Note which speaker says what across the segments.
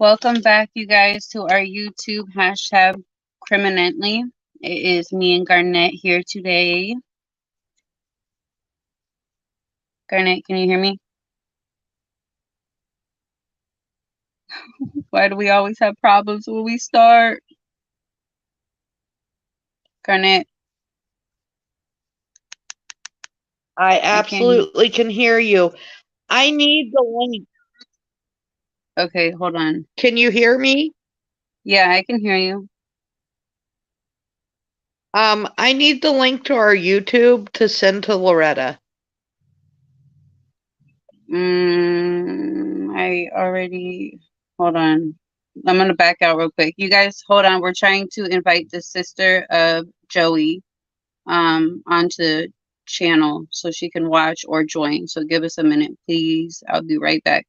Speaker 1: Welcome back, you guys, to our YouTube hashtag Criminently. It is me and Garnett here today. Garnett, can you hear me? Why do we always have problems when we start? Garnett.
Speaker 2: I absolutely can hear you. I need the link.
Speaker 1: Okay, hold on.
Speaker 2: Can you hear me?
Speaker 1: Yeah, I can hear you.
Speaker 2: I need the link to our YouTube to send to Loretta.
Speaker 1: Hold on. I'm going to back out real quick. You guys, hold on. We're trying to invite the sister of Joey onto channel so she can watch or join. So give us a minute, please. I'll be right back.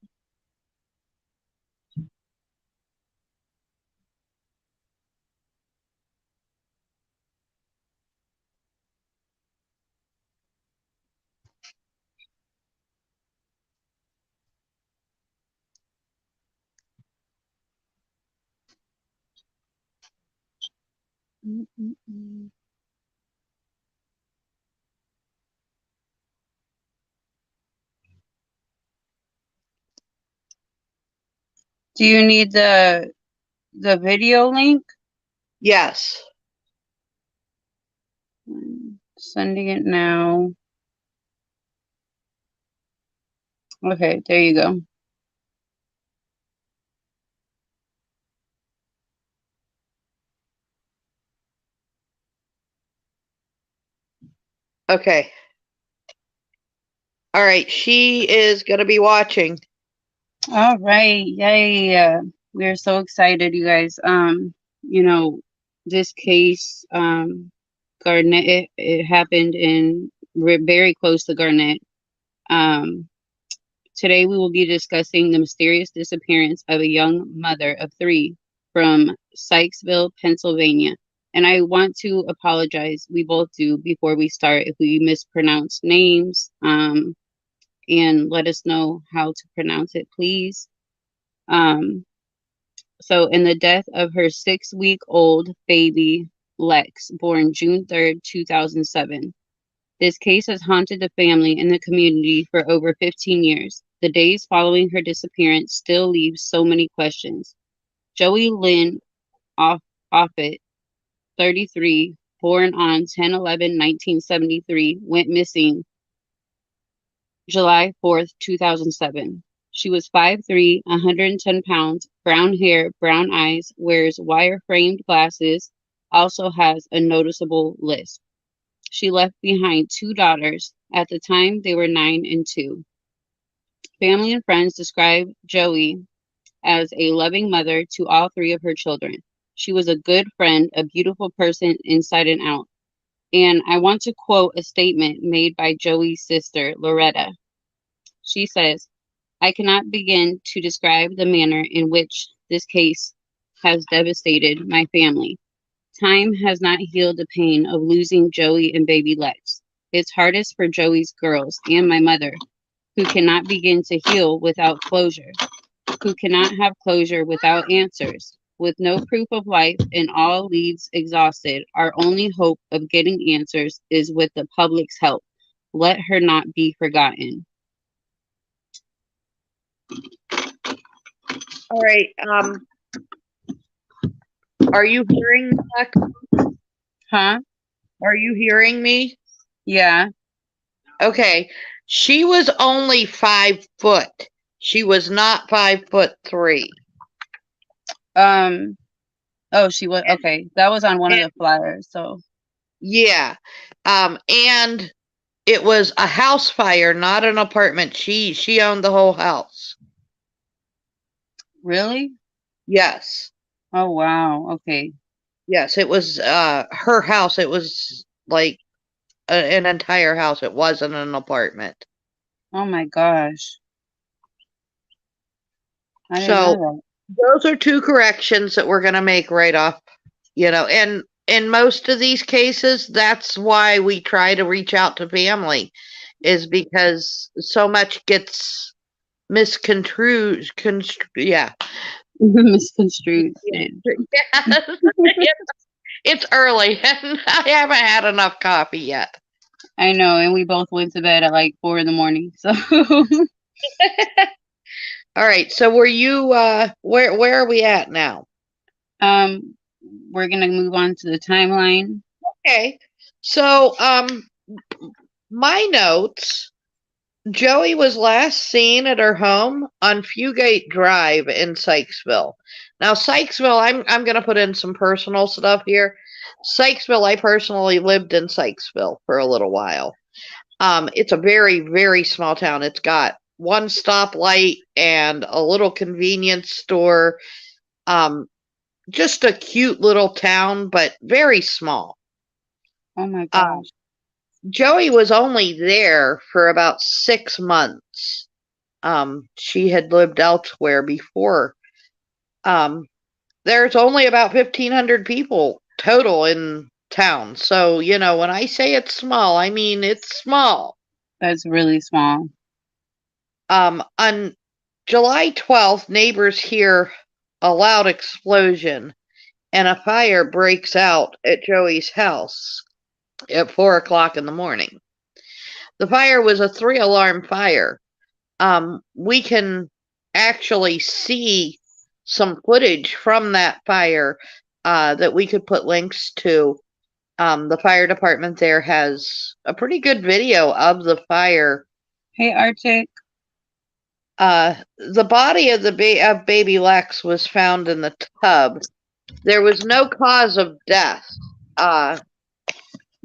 Speaker 1: Do you need the video link?
Speaker 2: Yes.
Speaker 1: I'm sending it now. Okay, there you go.
Speaker 2: Okay. All right, she is going to be watching.
Speaker 1: All right, yay. We're so excited, you guys. You know, this case, Garnett, it happened in very close to Garnett. Today we will be discussing the mysterious disappearance of a young mother of 3 from Sykesville, Pennsylvania. And I want to apologize, we both do, before we start if we mispronounce names, and let us know how to pronounce it, please. So in the death of her 6-week-old baby, Lex, born June 3rd, 2007. This case has haunted the family and the community for over 15 years. The days following her disappearance still leave so many questions. Joey Lynn Offutt, 33, born on 10/11/1973, went missing July 4th, 2007. She was 5'3", 110 pounds, brown hair, brown eyes, wears wire-framed glasses, also has a noticeable lisp. She left behind 2 daughters. At the time, they were 9 and 2. Family and friends describe Joey as a loving mother to all 3 of her children. She was a good friend, a beautiful person inside and out. And I want to quote a statement made by Joey's sister, Loretta. She says, "I cannot begin to describe the manner in which this case has devastated my family. Time has not healed the pain of losing Joey and baby Lex. It's hardest for Joey's girls and my mother, who cannot begin to heal without closure, who cannot have closure without answers. With no proof of life and all leads exhausted, our only hope of getting answers is with the public's help. Let her not be forgotten."
Speaker 2: All right. Are you hearing me?
Speaker 1: Huh?
Speaker 2: Are you hearing me?
Speaker 1: Yeah.
Speaker 2: Okay. She was only 5 foot. She was not 5'3".
Speaker 1: Oh, she was okay. That was on one of the flyers, so
Speaker 2: yeah. And it was a house fire, not an apartment. She owned the whole house.
Speaker 1: Really?
Speaker 2: Yes.
Speaker 1: Oh wow. Okay.
Speaker 2: Yes, it was her house. It was like an entire house. It wasn't an apartment.
Speaker 1: Oh my gosh. I didn't
Speaker 2: So
Speaker 1: know
Speaker 2: those are 2 corrections that we're going to make right off. And in most of these cases, that's why we try to reach out to family, is because so much gets misconstrued.
Speaker 1: Misconstrued.
Speaker 2: Yeah.
Speaker 1: Sid.
Speaker 2: Yes. It's early and I haven't had enough coffee yet.
Speaker 1: I know, and we both went to bed at like 4 in the morning. So
Speaker 2: All right. So were you where are we at now?
Speaker 1: um we're gonna move on to the timeline.
Speaker 2: Okay. So my notes, Joey was last seen at her home on Fugate Drive in Sykesville. Now Sykesville, I'm gonna put in some personal stuff here. Sykesville, I personally lived in Sykesville for a little while. It's a very, very small town. It's got one stoplight and a little convenience store. Um, just a cute little town, but very small.
Speaker 1: Oh my
Speaker 2: Um,
Speaker 1: gosh.
Speaker 2: Joey was only there for about 6 months. She had lived elsewhere before. Um, there's only about 1,500 people total in town. So, when I say it's small, I mean it's small.
Speaker 1: That's really small.
Speaker 2: On July 12th, neighbors hear a loud explosion and a fire breaks out at Joey's house at 4 o'clock in the morning. The fire was a 3 alarm fire. We can actually see some footage from that fire that we could put links to. The fire department there has a pretty good video of the fire.
Speaker 1: Hey Arctic.
Speaker 2: The body of of baby Lex was found in the tub. There was no cause of death, uh,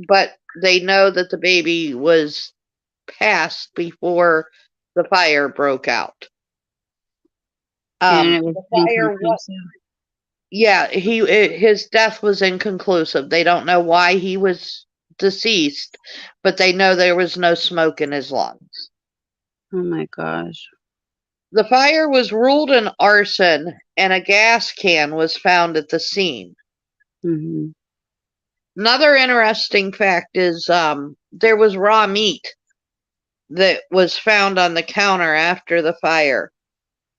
Speaker 2: but they know that the baby was passed before the fire broke out.
Speaker 1: And it was
Speaker 2: The fire,
Speaker 1: inconclusive.
Speaker 2: yeah, his death was inconclusive. They don't know why he was deceased, but they know there was no smoke in his lungs.
Speaker 1: Oh my gosh.
Speaker 2: The fire was ruled an arson, and a gas can was found at the scene.
Speaker 1: Hmm.
Speaker 2: Another interesting fact is there was raw meat that was found on the counter after the fire.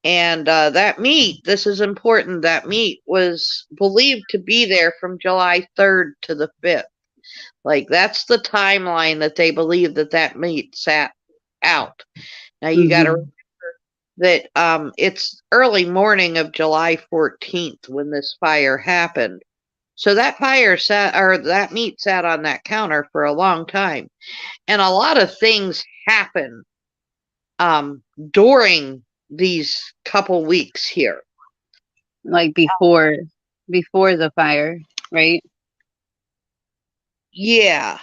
Speaker 2: And that meat, this is important, that meat was believed to be there from July 3rd to the 5th. Like, that's the timeline that they believe that meat sat out. Now, you got to
Speaker 1: Hmm.
Speaker 2: remember that it's early morning of July 14th when this fire happened. So that meat sat on that counter for a long time. And a lot of things happen during these couple weeks here.
Speaker 1: Like before the fire, right?
Speaker 2: Yeah.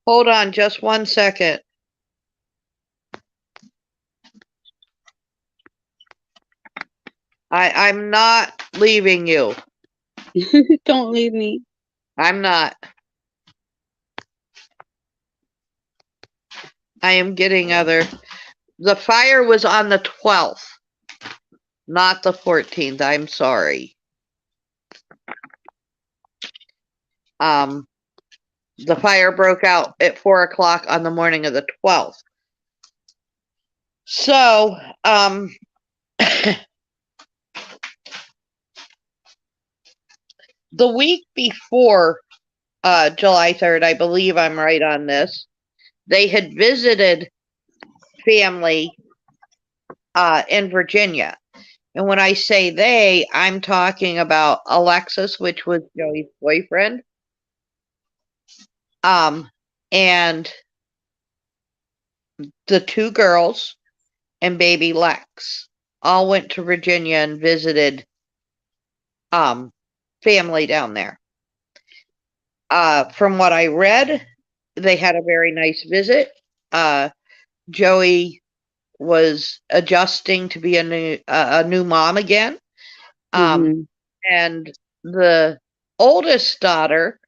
Speaker 2: Hold on just 1 second. I'm not leaving you.
Speaker 1: Don't leave me.
Speaker 2: I'm not. I am getting other. The fire was on the 12th, not the 14th. I'm sorry. Um, the fire broke out at 4 o'clock on the morning of the 12th. So, the week before July 3rd, I believe I'm right on this, they had visited family in Virginia. And when I say they, I'm talking about Alexis, which was Joey's boyfriend, and the two girls and baby Lex all went to Virginia and visited family down there. From what I read, they had a very nice visit. Joey was adjusting to be a new mom again.
Speaker 1: Hmm.
Speaker 2: And the oldest daughter,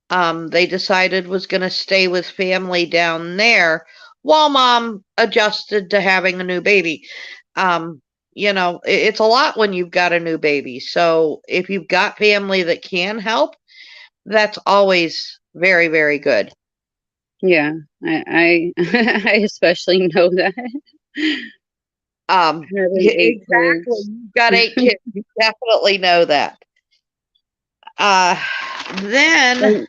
Speaker 2: they decided was going to stay with family down there while mom adjusted to having a new baby. It's a lot when you've got a new baby. So if you've got family that can help, that's always very, very good.
Speaker 1: Yeah, I I especially know that. Having eight
Speaker 2: Exactly.
Speaker 1: kids.
Speaker 2: You've got 8 kids. You definitely know that. Uh, then,
Speaker 1: And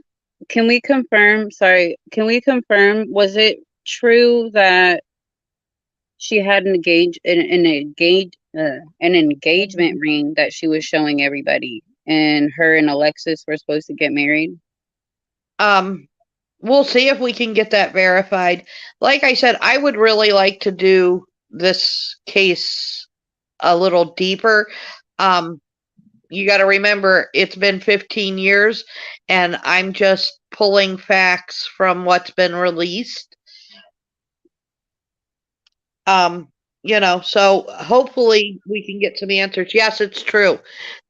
Speaker 1: can we confirm, sorry, can we confirm, was it true that she had an engagement ring that she was showing everybody, and her and Alexis were supposed to get married?
Speaker 2: um, we'll see if we can get that verified. Like I said, I would really like to do this case a little deeper. Um, you got to remember, it's been 15 years, and I'm just pulling facts from what's been released. Um, so hopefully we can get some answers. Yes, it's true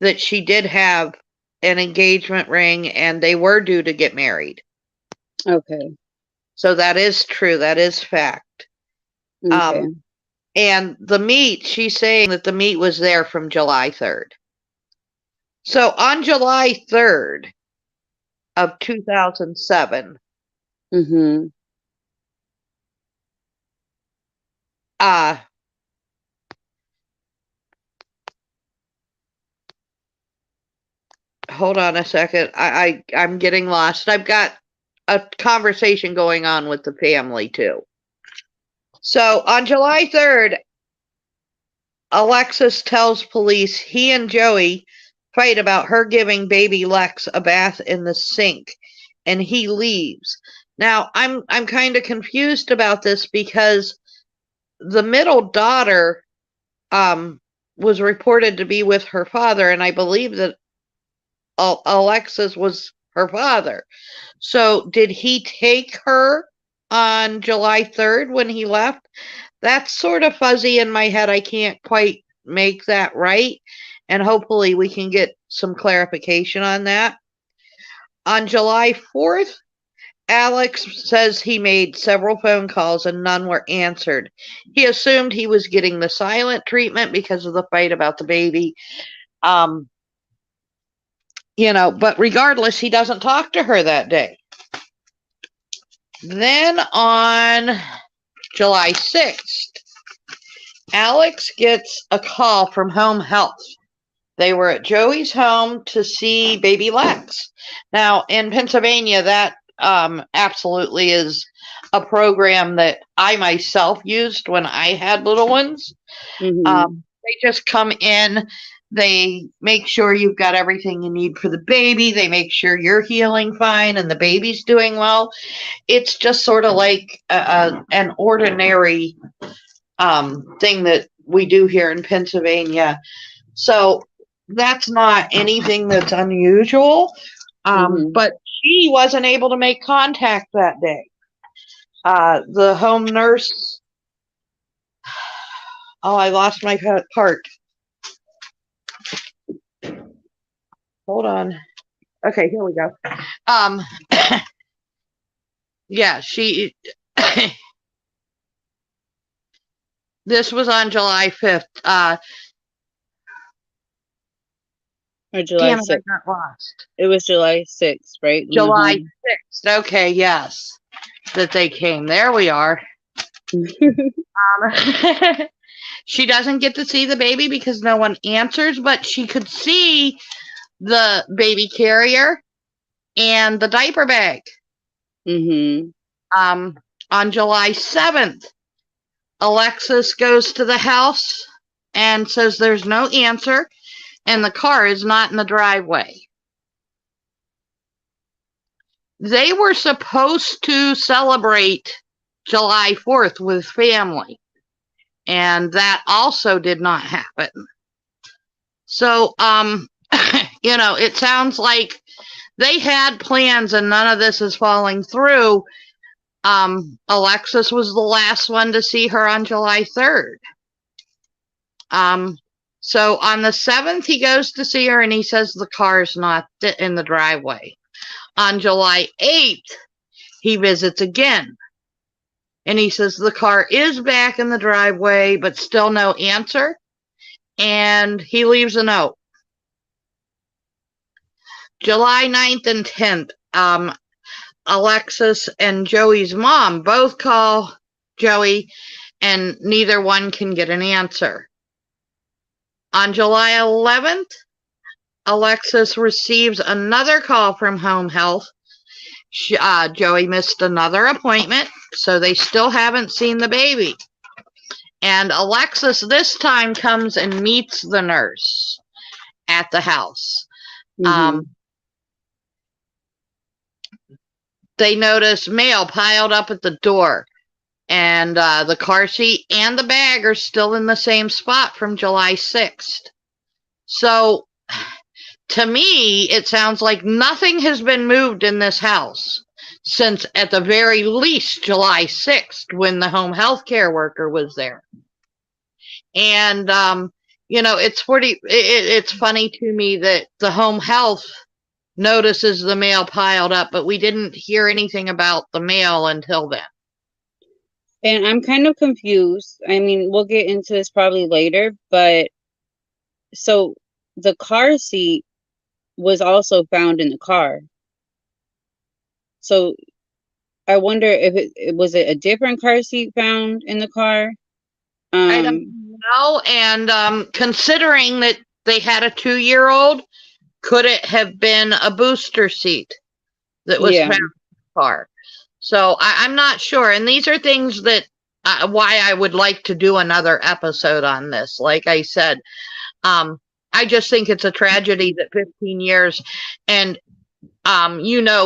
Speaker 2: that she did have an engagement ring and they were due to get married.
Speaker 1: Okay.
Speaker 2: So that is true. That is fact.
Speaker 1: Okay.
Speaker 2: And the meat, she's saying that the meat was there from July 3rd. So on July 3rd of 2007,
Speaker 1: Mm-hmm.
Speaker 2: uh, hold on a second. I'm getting lost. I've got a conversation going on with the family too. So on July 3rd, Alexis tells police he and Joey fight about her giving baby Lex a bath in the sink, and he leaves. Now I'm kind of confused about this because the middle daughter was reported to be with her father, and I believe that Alexis was her father. So did he take her on July 3rd when he left? That's sort of fuzzy in my head. I can't quite make that right. And hopefully we can get some clarification on that. On July 4th, Alex says he made several phone calls and none were answered. He assumed he was getting the silent treatment because of the fight about the baby. Um, but regardless, he doesn't talk to her that day. Then on July 6th, Alex gets a call from home health. They were at Joey's home to see baby Lex. Now, in Pennsylvania, that absolutely is a program that I myself used when I had little ones.
Speaker 1: Mm-hmm.
Speaker 2: They just come in, they make sure you've got everything you need for the baby, they make sure you're healing fine and the baby's doing well. It's just sort of like an ordinary thing that we do here in Pennsylvania. So that's not anything that's unusual.
Speaker 1: Mm-hmm.
Speaker 2: But she wasn't able to make contact that day. The home nurse, oh, I lost my part. Hold on. Okay, here we go. Um, yeah, this was on July 5th.
Speaker 1: Or July
Speaker 2: Damn it, I
Speaker 1: 6th.
Speaker 2: got lost.
Speaker 1: It was July 6th, right? In the
Speaker 2: July
Speaker 1: home.
Speaker 2: 6th. Okay, yes. That they came. There we are. She doesn't get to see the baby because no one answers, but she could see the baby carrier and the diaper bag.
Speaker 1: Mm-hmm.
Speaker 2: On July 7th, Alexis goes to the house and says there's no answer and the car is not in the driveway. They were supposed to celebrate July 4th with family, and that also did not happen. So, it sounds like they had plans and none of this is falling through. Alexis was the last one to see her on July 3rd. So on the 7th, he goes to see her and he says the car's not in the driveway. On July 8th, he visits again and he says the car is back in the driveway, but still no answer. And he leaves a note. July 9th and 10th, Alexis and Joey's mom both call Joey and neither one can get an answer. On July 11th, Alexis receives another call from home health. Joey missed another appointment, so they still haven't seen the baby. And Alexis this time comes and meets the nurse at the house. They notice mail piled up at the door, and the car seat and the bag are still in the same spot from July 6th. So, to me, it sounds like nothing has been moved in this house since, at the very least, July 6th, when the home health care worker was there. And, it's funny to me that the home health notices the mail piled up, but we didn't hear anything about the mail until then.
Speaker 1: And I'm kind of confused. I mean, we'll get into this probably later, but so the car seat was also found in the car. So I wonder if it was a different car seat found in the car.
Speaker 2: I don't know. And considering that they had a 2-year-old, could it have been a booster seat that was found in the car? So I'm not sure. And these are things that why I would like to do another episode on this. Like I said, I just think it's a tragedy that 15 years, and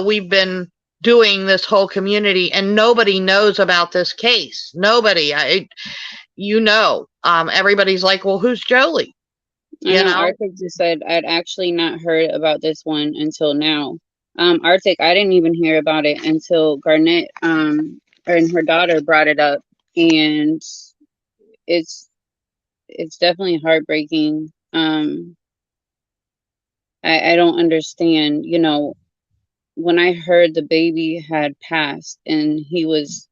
Speaker 2: we've been doing this whole community and nobody knows about this case. Nobody. Everybody's like, well, who's Jolie?
Speaker 1: Arctic just said I'd actually not heard about this one until now. Arctic, I didn't even hear about it until Garnett and her daughter brought it up, and it's definitely heartbreaking. I don't understand, when I heard the baby had passed and he was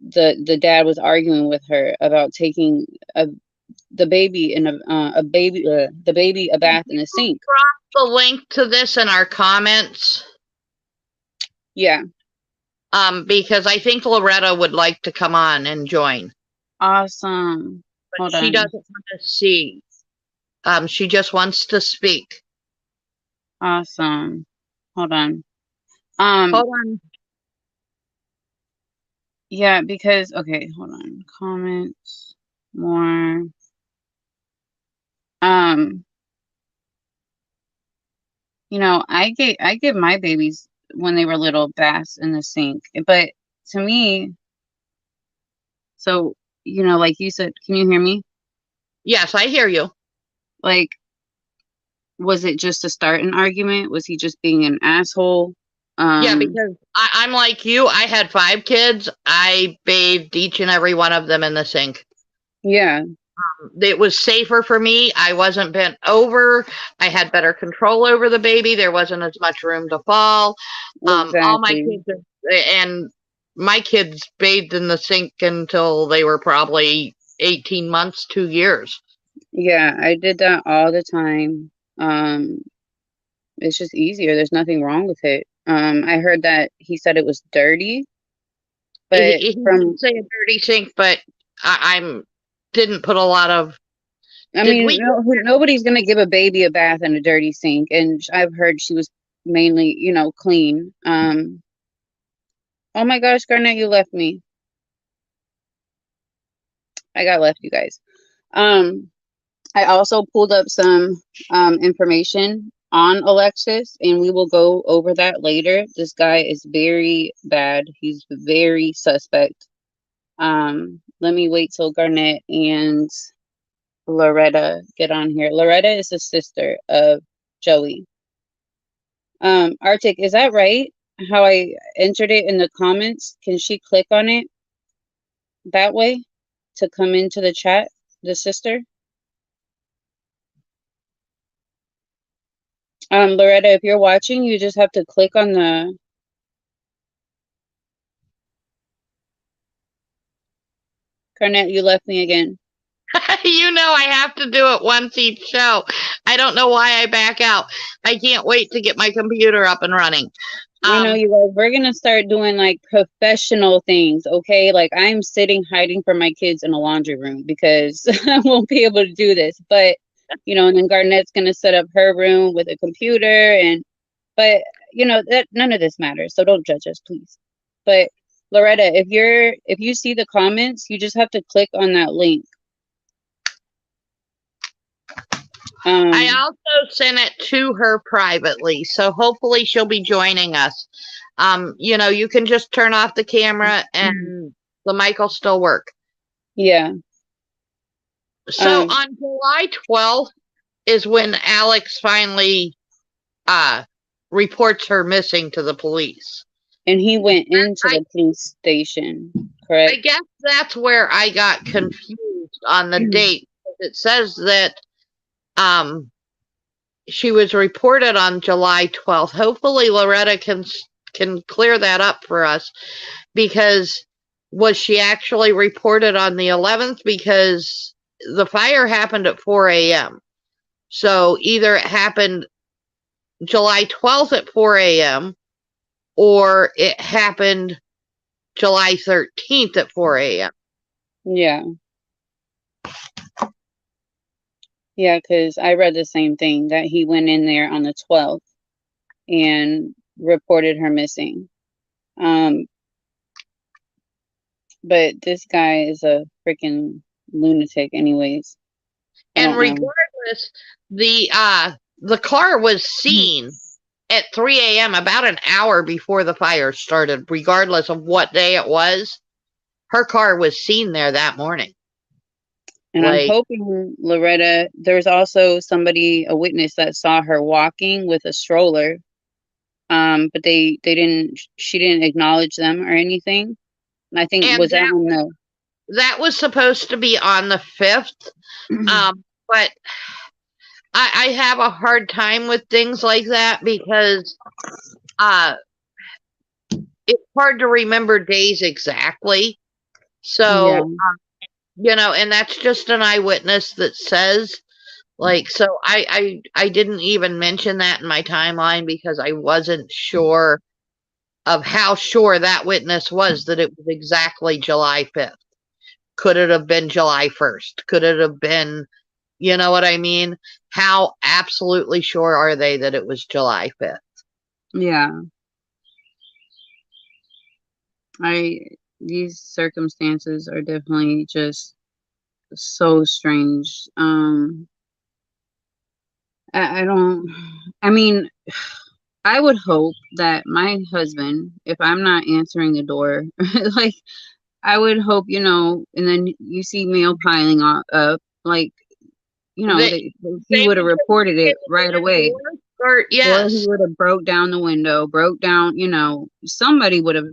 Speaker 1: the dad was arguing with her about taking the baby a bath in a sink.
Speaker 2: Drop the link to this in our comments.
Speaker 1: Yeah.
Speaker 2: Because I think Loretta would like to come on and join.
Speaker 1: Awesome.
Speaker 2: But she doesn't want to see. She just wants to speak.
Speaker 1: Awesome. Hold on. Yeah, because okay, hold on. Comments more. I give my babies when they were little baths in the sink, but to me, so like you said, can you hear me?
Speaker 2: Yes, I hear you.
Speaker 1: Like, was it just to start an argument? Was he just being an asshole?
Speaker 2: Yeah, because I'm like you. I had 5 kids. I bathed each and every one of them in the sink.
Speaker 1: Yeah.
Speaker 2: It was safer for me. I wasn't bent over. I had better control over the baby. There wasn't as much room to fall.
Speaker 1: Exactly.
Speaker 2: All my kids and my kids bathed in the sink until they were probably 18 months, 2 years.
Speaker 1: Yeah, I did that all the time. It's just easier. There's nothing wrong with it. I heard that he said it was dirty, but
Speaker 2: he didn't say a dirty sink, but I didn't put a lot of.
Speaker 1: Nobody's gonna give a baby a bath in a dirty sink, and I've heard she was mainly, clean. Oh my gosh, Garnett, you left me. I got left, you guys. I also pulled up some information on Alexis, and we will go over that later. This guy is very bad. He's very suspect. Let me wait till Garnett and Loretta get on here. Loretta is the sister of Joey. Arctic, is that right? How I entered it in the comments? Can she click on it that way to come into the chat, the sister? Loretta, if you're watching, you just have to click on the Garnett, you left me again.
Speaker 2: I have to do it once each show. I don't know why I back out. I can't wait to get my computer up and running. Um,
Speaker 1: you guys, we're gonna start doing like professional things, okay? Like I'm sitting hiding from my kids in a laundry room because I won't be able to do this. But and then Garnett's gonna set up her room with a computer but that none of this matters, so don't judge us, please. But Loretta, if you see the comments, you just have to click on that link.
Speaker 2: I
Speaker 1: Um,
Speaker 2: also sent it to her privately, so hopefully she'll be joining us. You can just turn off the camera and the mic will still work.
Speaker 1: yeah.
Speaker 2: So
Speaker 1: Um,
Speaker 2: on July 12th is when Alex finally uh reports her missing to the police.
Speaker 1: and he went into
Speaker 2: I
Speaker 1: the police station,
Speaker 2: I
Speaker 1: correct?
Speaker 2: guess that's where I got confused on the date. It says that um she was reported on July 12th. Hopefully Loretta can clear that up for us, because was she actually reported on the 11th, because the fire happened at 4 a.m. So either it happened July 12th at 4 a.m. or it happened July 13th at 4 a.m.
Speaker 1: Yeah. Yeah, because I read the same thing that he went in there on the 12th and reported her missing. Um, but this guy is a freaking lunatic anyways. I
Speaker 2: And
Speaker 1: don't know.
Speaker 2: regardless, the car was seen at 3 a.m., about an hour before the fire started, regardless of what day it was. Her car was seen there that morning.
Speaker 1: And I'm
Speaker 2: Like,
Speaker 1: hoping, Loretta, there's also a witness that saw her walking with a stroller. But she didn't acknowledge them or anything. And I think,
Speaker 2: and
Speaker 1: was that on
Speaker 2: that was supposed to be on the 5th.
Speaker 1: the,
Speaker 2: But I have a hard time with things like that, because uh, it's hard to remember days exactly.
Speaker 1: yeah,
Speaker 2: So, and that's just an eyewitness that says, like, so I didn't even mention that in my timeline because I wasn't sure of how sure that witness was that it was exactly July 5th. Could it have been July 1st? Could it have been, you know what I mean? How absolutely sure are they that it was July 5th?
Speaker 1: yeah. I These circumstances are definitely just so strange. I don't. I mean, I would hope that my husband, if I'm not answering the door, like I would hope, and then you see mail piling up, like,
Speaker 2: They
Speaker 1: that he
Speaker 2: they
Speaker 1: would have
Speaker 2: would just
Speaker 1: reported
Speaker 2: get
Speaker 1: it
Speaker 2: it
Speaker 1: right away.
Speaker 2: endorsed, or
Speaker 1: Or he
Speaker 2: yes.
Speaker 1: would have broke down the window, broke down, somebody would have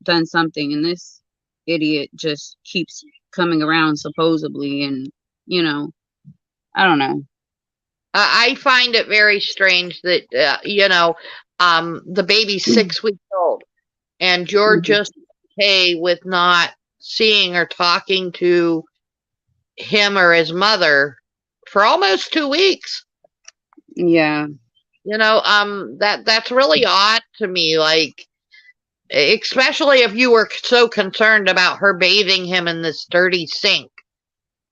Speaker 1: done something. And this idiot just keeps coming around supposedly. And, I don't know.
Speaker 2: I find it very strange that the baby's 6 weeks old, and you're
Speaker 1: Mhm.
Speaker 2: just okay with not seeing or talking to him or his mother for almost 2 weeks.
Speaker 1: Yeah.
Speaker 2: That's really odd to me. Like, especially if you were so concerned about her bathing him in this dirty sink,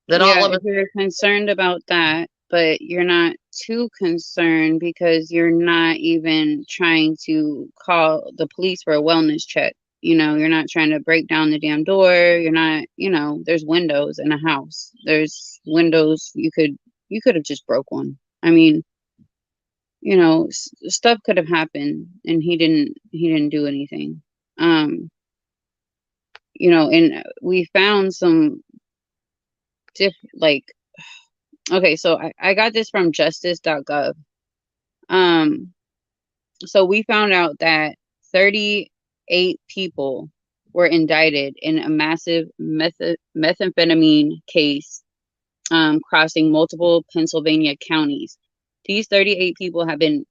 Speaker 2: that
Speaker 1: Yeah.
Speaker 2: all of a
Speaker 1: If you're concerned about that, but you're not too concerned because you're not even trying to call the police for a wellness check. You're not trying to break down the damn door. You're not, there's windows in a house. There's windows you could have just broke one. I mean, stuff could have happened and he didn't do anything. Um, and we found some like, okay, so I got this from justice.gov. Um, so we found out that 38 people were indicted in a massive methamphetamine case, crossing multiple Pennsylvania counties. These 38 people have been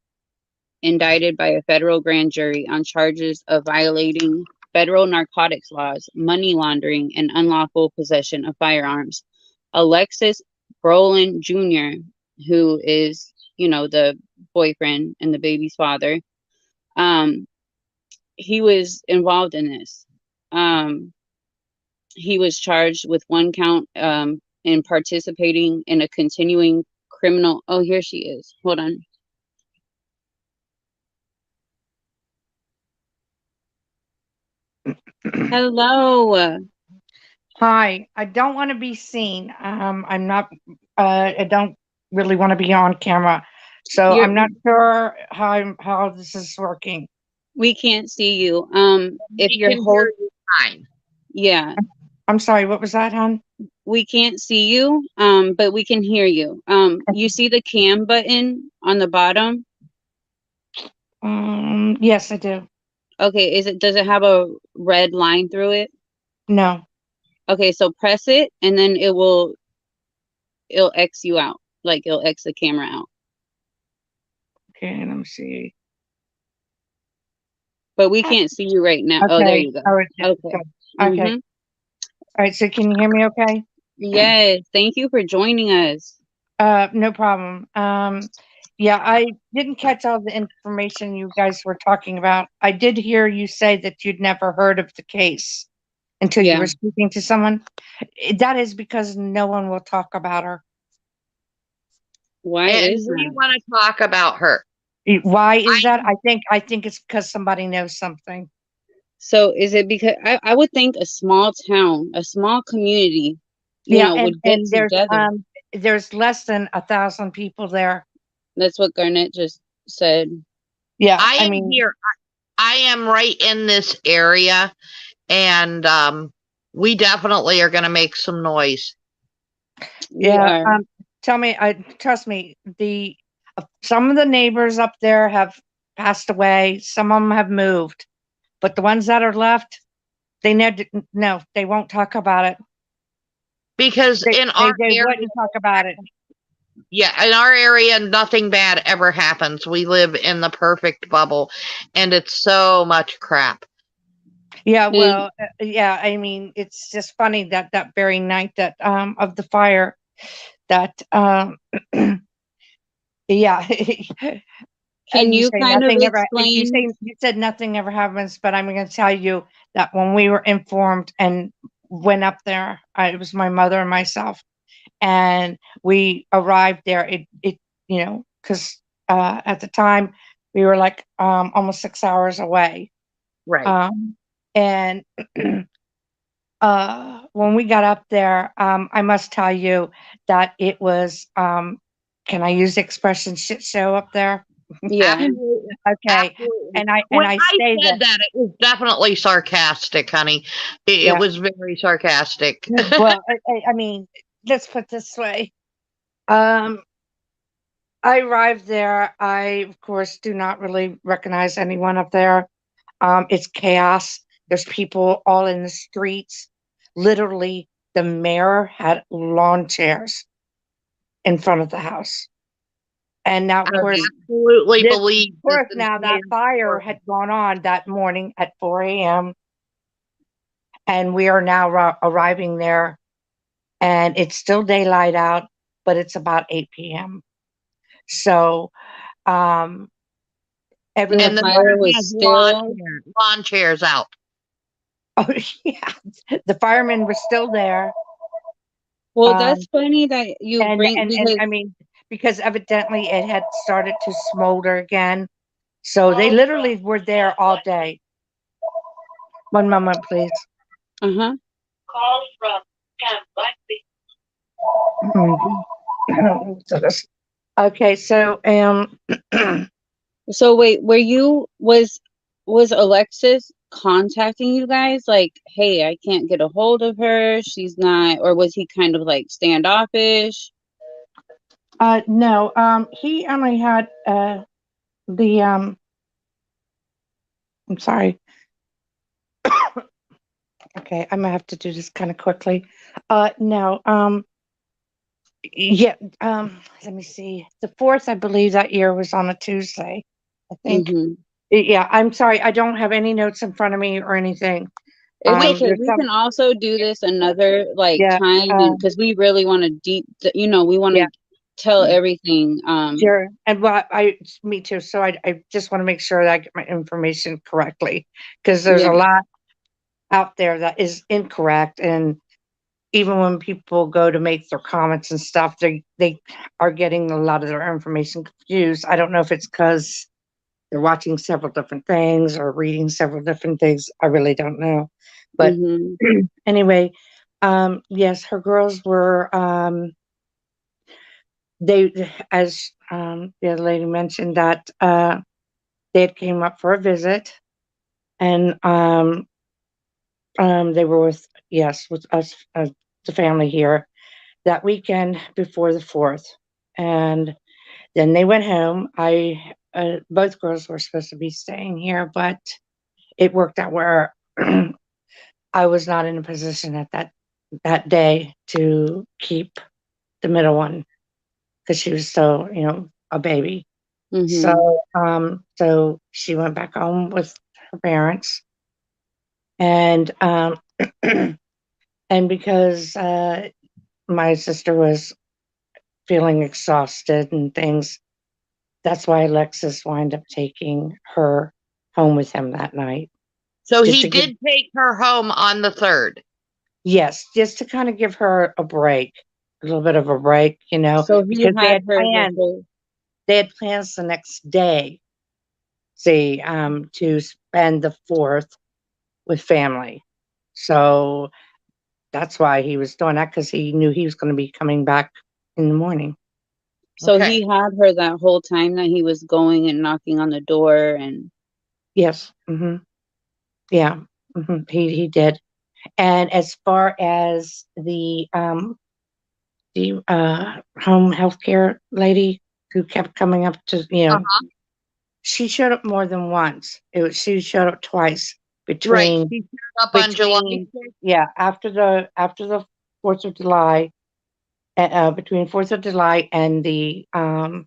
Speaker 1: indicted by a federal grand jury on charges of violating federal narcotics laws, money laundering, and unlawful possession of firearms. Alexis Brolin Jr., who is, the boyfriend and the baby's father, um, he was involved in this. He was charged with 1 count in participating in a continuing criminal. Oh, here she is. Hold on. Hello.
Speaker 3: Hi, I don't want to be seen. I'm not, I don't really want to be on camera. So
Speaker 1: You're,
Speaker 3: I'm not sure how this is working.
Speaker 1: we can't see you. If
Speaker 2: We
Speaker 1: you're
Speaker 2: can hear you fine.
Speaker 1: yeah,
Speaker 3: I'm sorry, what was that, hon?
Speaker 1: we can't see you, but we can hear you. You see the cam button on the bottom?
Speaker 3: Yes, I do.
Speaker 1: Okay, does it have a red line through it?
Speaker 3: No.
Speaker 1: Okay, so press it and then it'll X you out. Like it'll X the camera out.
Speaker 3: Okay, let me see.
Speaker 1: But we can't see you right now. Oh, there
Speaker 3: Okay.
Speaker 1: you go.
Speaker 3: Oh, it did.
Speaker 1: Okay.
Speaker 3: Good. Okay.
Speaker 1: Mhm.
Speaker 3: All right, so can you hear me okay?
Speaker 1: Yes, thank you for joining us.
Speaker 3: No problem. Yeah, I didn't catch all the information you guys were talking about. I did hear you say that you'd never heard of the case until you
Speaker 1: Yeah.
Speaker 3: were speaking to someone. That is because no one will talk about her.
Speaker 1: Why
Speaker 2: And
Speaker 1: is
Speaker 2: we
Speaker 1: that?
Speaker 2: want to talk about her.
Speaker 3: Why is that? I think it's because somebody knows something.
Speaker 1: So is it because I would think a small town, a small community,
Speaker 3: Yeah,
Speaker 1: would get
Speaker 3: and
Speaker 1: together.
Speaker 3: there's less than 1,000 people there.
Speaker 1: That's what Garnett just said.
Speaker 3: Yeah,
Speaker 2: I
Speaker 3: I
Speaker 2: am
Speaker 3: mean,
Speaker 2: here. I am right in this area, and we definitely are going to make some noise.
Speaker 1: We
Speaker 3: yeah.
Speaker 1: are.
Speaker 3: Tell me, trust me. Some of the neighbors up there have passed away. Some of them have moved, but the ones that are left, they never. No, they won't talk about it.
Speaker 2: Because
Speaker 3: They
Speaker 2: in
Speaker 3: they,
Speaker 2: our
Speaker 3: they
Speaker 2: area,
Speaker 3: wouldn't talk about it.
Speaker 2: yeah, in our area, nothing bad ever happens. We live in the perfect bubble, and it's so much crap.
Speaker 3: Yeah,
Speaker 1: And
Speaker 3: well, yeah. I mean, it's just funny that that very night that of the fire, that yeah.
Speaker 1: can
Speaker 3: You
Speaker 1: you
Speaker 3: say
Speaker 1: kind of
Speaker 3: nothing ever.
Speaker 1: explain?
Speaker 3: You said nothing ever happens, but I'm going to tell you that when we were informed and went up there, it was my mother and myself, and we arrived there. It because at the time we were like almost 6 hours away,
Speaker 2: Right.
Speaker 3: And when we got up there, I must tell you that it was, can I use the expression shit show up there?
Speaker 1: Yeah.
Speaker 2: Absolutely.
Speaker 3: Okay.
Speaker 2: Absolutely.
Speaker 3: And I
Speaker 2: When I
Speaker 3: say
Speaker 2: said
Speaker 3: that,
Speaker 2: that, it was definitely sarcastic, honey. It
Speaker 3: yeah.
Speaker 2: was very sarcastic.
Speaker 3: Well, I mean, let's put this way. Um, I arrived there. I, of course, do not really recognize anyone up there. It's chaos. There's people all in the streets. Literally, the mayor had lawn chairs in front of the house. And now, of
Speaker 2: I
Speaker 3: course,
Speaker 2: absolutely believe this
Speaker 3: now that
Speaker 2: entire
Speaker 3: fire
Speaker 2: story.
Speaker 3: had gone on that morning at 4 a.m. And we are now arriving there, and it's still daylight out, but it's about 8 p.m. So, um,
Speaker 1: And the
Speaker 2: And the
Speaker 3: everyone's
Speaker 1: fire
Speaker 2: mayor
Speaker 1: was
Speaker 2: has
Speaker 1: still.
Speaker 2: lawn chairs out.
Speaker 3: oh, yeah, the firemen were still there.
Speaker 1: Well, that's
Speaker 3: Um,
Speaker 1: funny that you bring
Speaker 3: and
Speaker 1: because
Speaker 3: I mean, because evidently it had started to smolder again. So they literally were there all day. One moment, please.
Speaker 1: uh-huh.
Speaker 3: Okay, so
Speaker 1: So wait, was Alexis contacting you guys like, "Hey, I can't get a hold of her. She's not," or was he kind of like standoffish?
Speaker 3: no, he only had the I'm sorry. Okay, I'm gonna have to do this kind of quickly. No, yeah, let me see. The fourth, I believe that year was on a Tuesday, I think.
Speaker 1: Mhm.
Speaker 3: Yeah, I'm sorry, I don't have any notes in front of me or anything.
Speaker 1: It's okay.
Speaker 3: There's
Speaker 1: We
Speaker 3: some,
Speaker 1: can also do this another like
Speaker 3: yeah,
Speaker 1: time, and because we really want to we want
Speaker 3: yeah,
Speaker 1: to tell everything.
Speaker 3: Sure. And me too. So I just want to make sure that I get my information correctly, because there's
Speaker 1: Yeah.
Speaker 3: a lot out there that is incorrect. And even when people go to make their comments and stuff, they are getting a lot of their information confused. I don't know if it's because they're watching several different things or reading several different things. I really don't know. But
Speaker 1: Mm-hmm.
Speaker 3: anyway, yes, her girls were, they, as the other lady mentioned, that they had came up for a visit, and they were with, yes, with us, the family here, that weekend before the 4th. And then they went home. Both girls were supposed to be staying here, but it worked out where I was not in a position at that day to keep the middle one, because she was still, a baby.
Speaker 1: Mm-hmm.
Speaker 3: So she went back home with her parents, and and because my sister was feeling exhausted and things, that's why Alexis wound up taking her home with him that night.
Speaker 2: So
Speaker 3: Just
Speaker 2: he
Speaker 3: to give,
Speaker 2: did take her home on the 3rd.
Speaker 3: yes, just to kind of give her a break, a little bit of a break,
Speaker 1: So he
Speaker 3: because
Speaker 1: had her the whole.
Speaker 3: they had plans the next day, see, to spend the 4th with family. So that's why he was doing that, because he knew he was going to be coming back in the morning.
Speaker 1: So
Speaker 2: Okay.
Speaker 1: he had her that whole time that he was going and knocking on the door and.
Speaker 3: Yes. Yeah. He did. And as far as the home healthcare lady who kept coming up to,
Speaker 2: Uh-huh.
Speaker 3: she showed up more than once. She showed up twice
Speaker 2: Right.
Speaker 3: between
Speaker 2: He showed up on July 6th.
Speaker 3: yeah, after the 4th of July, between 4th of July and the uh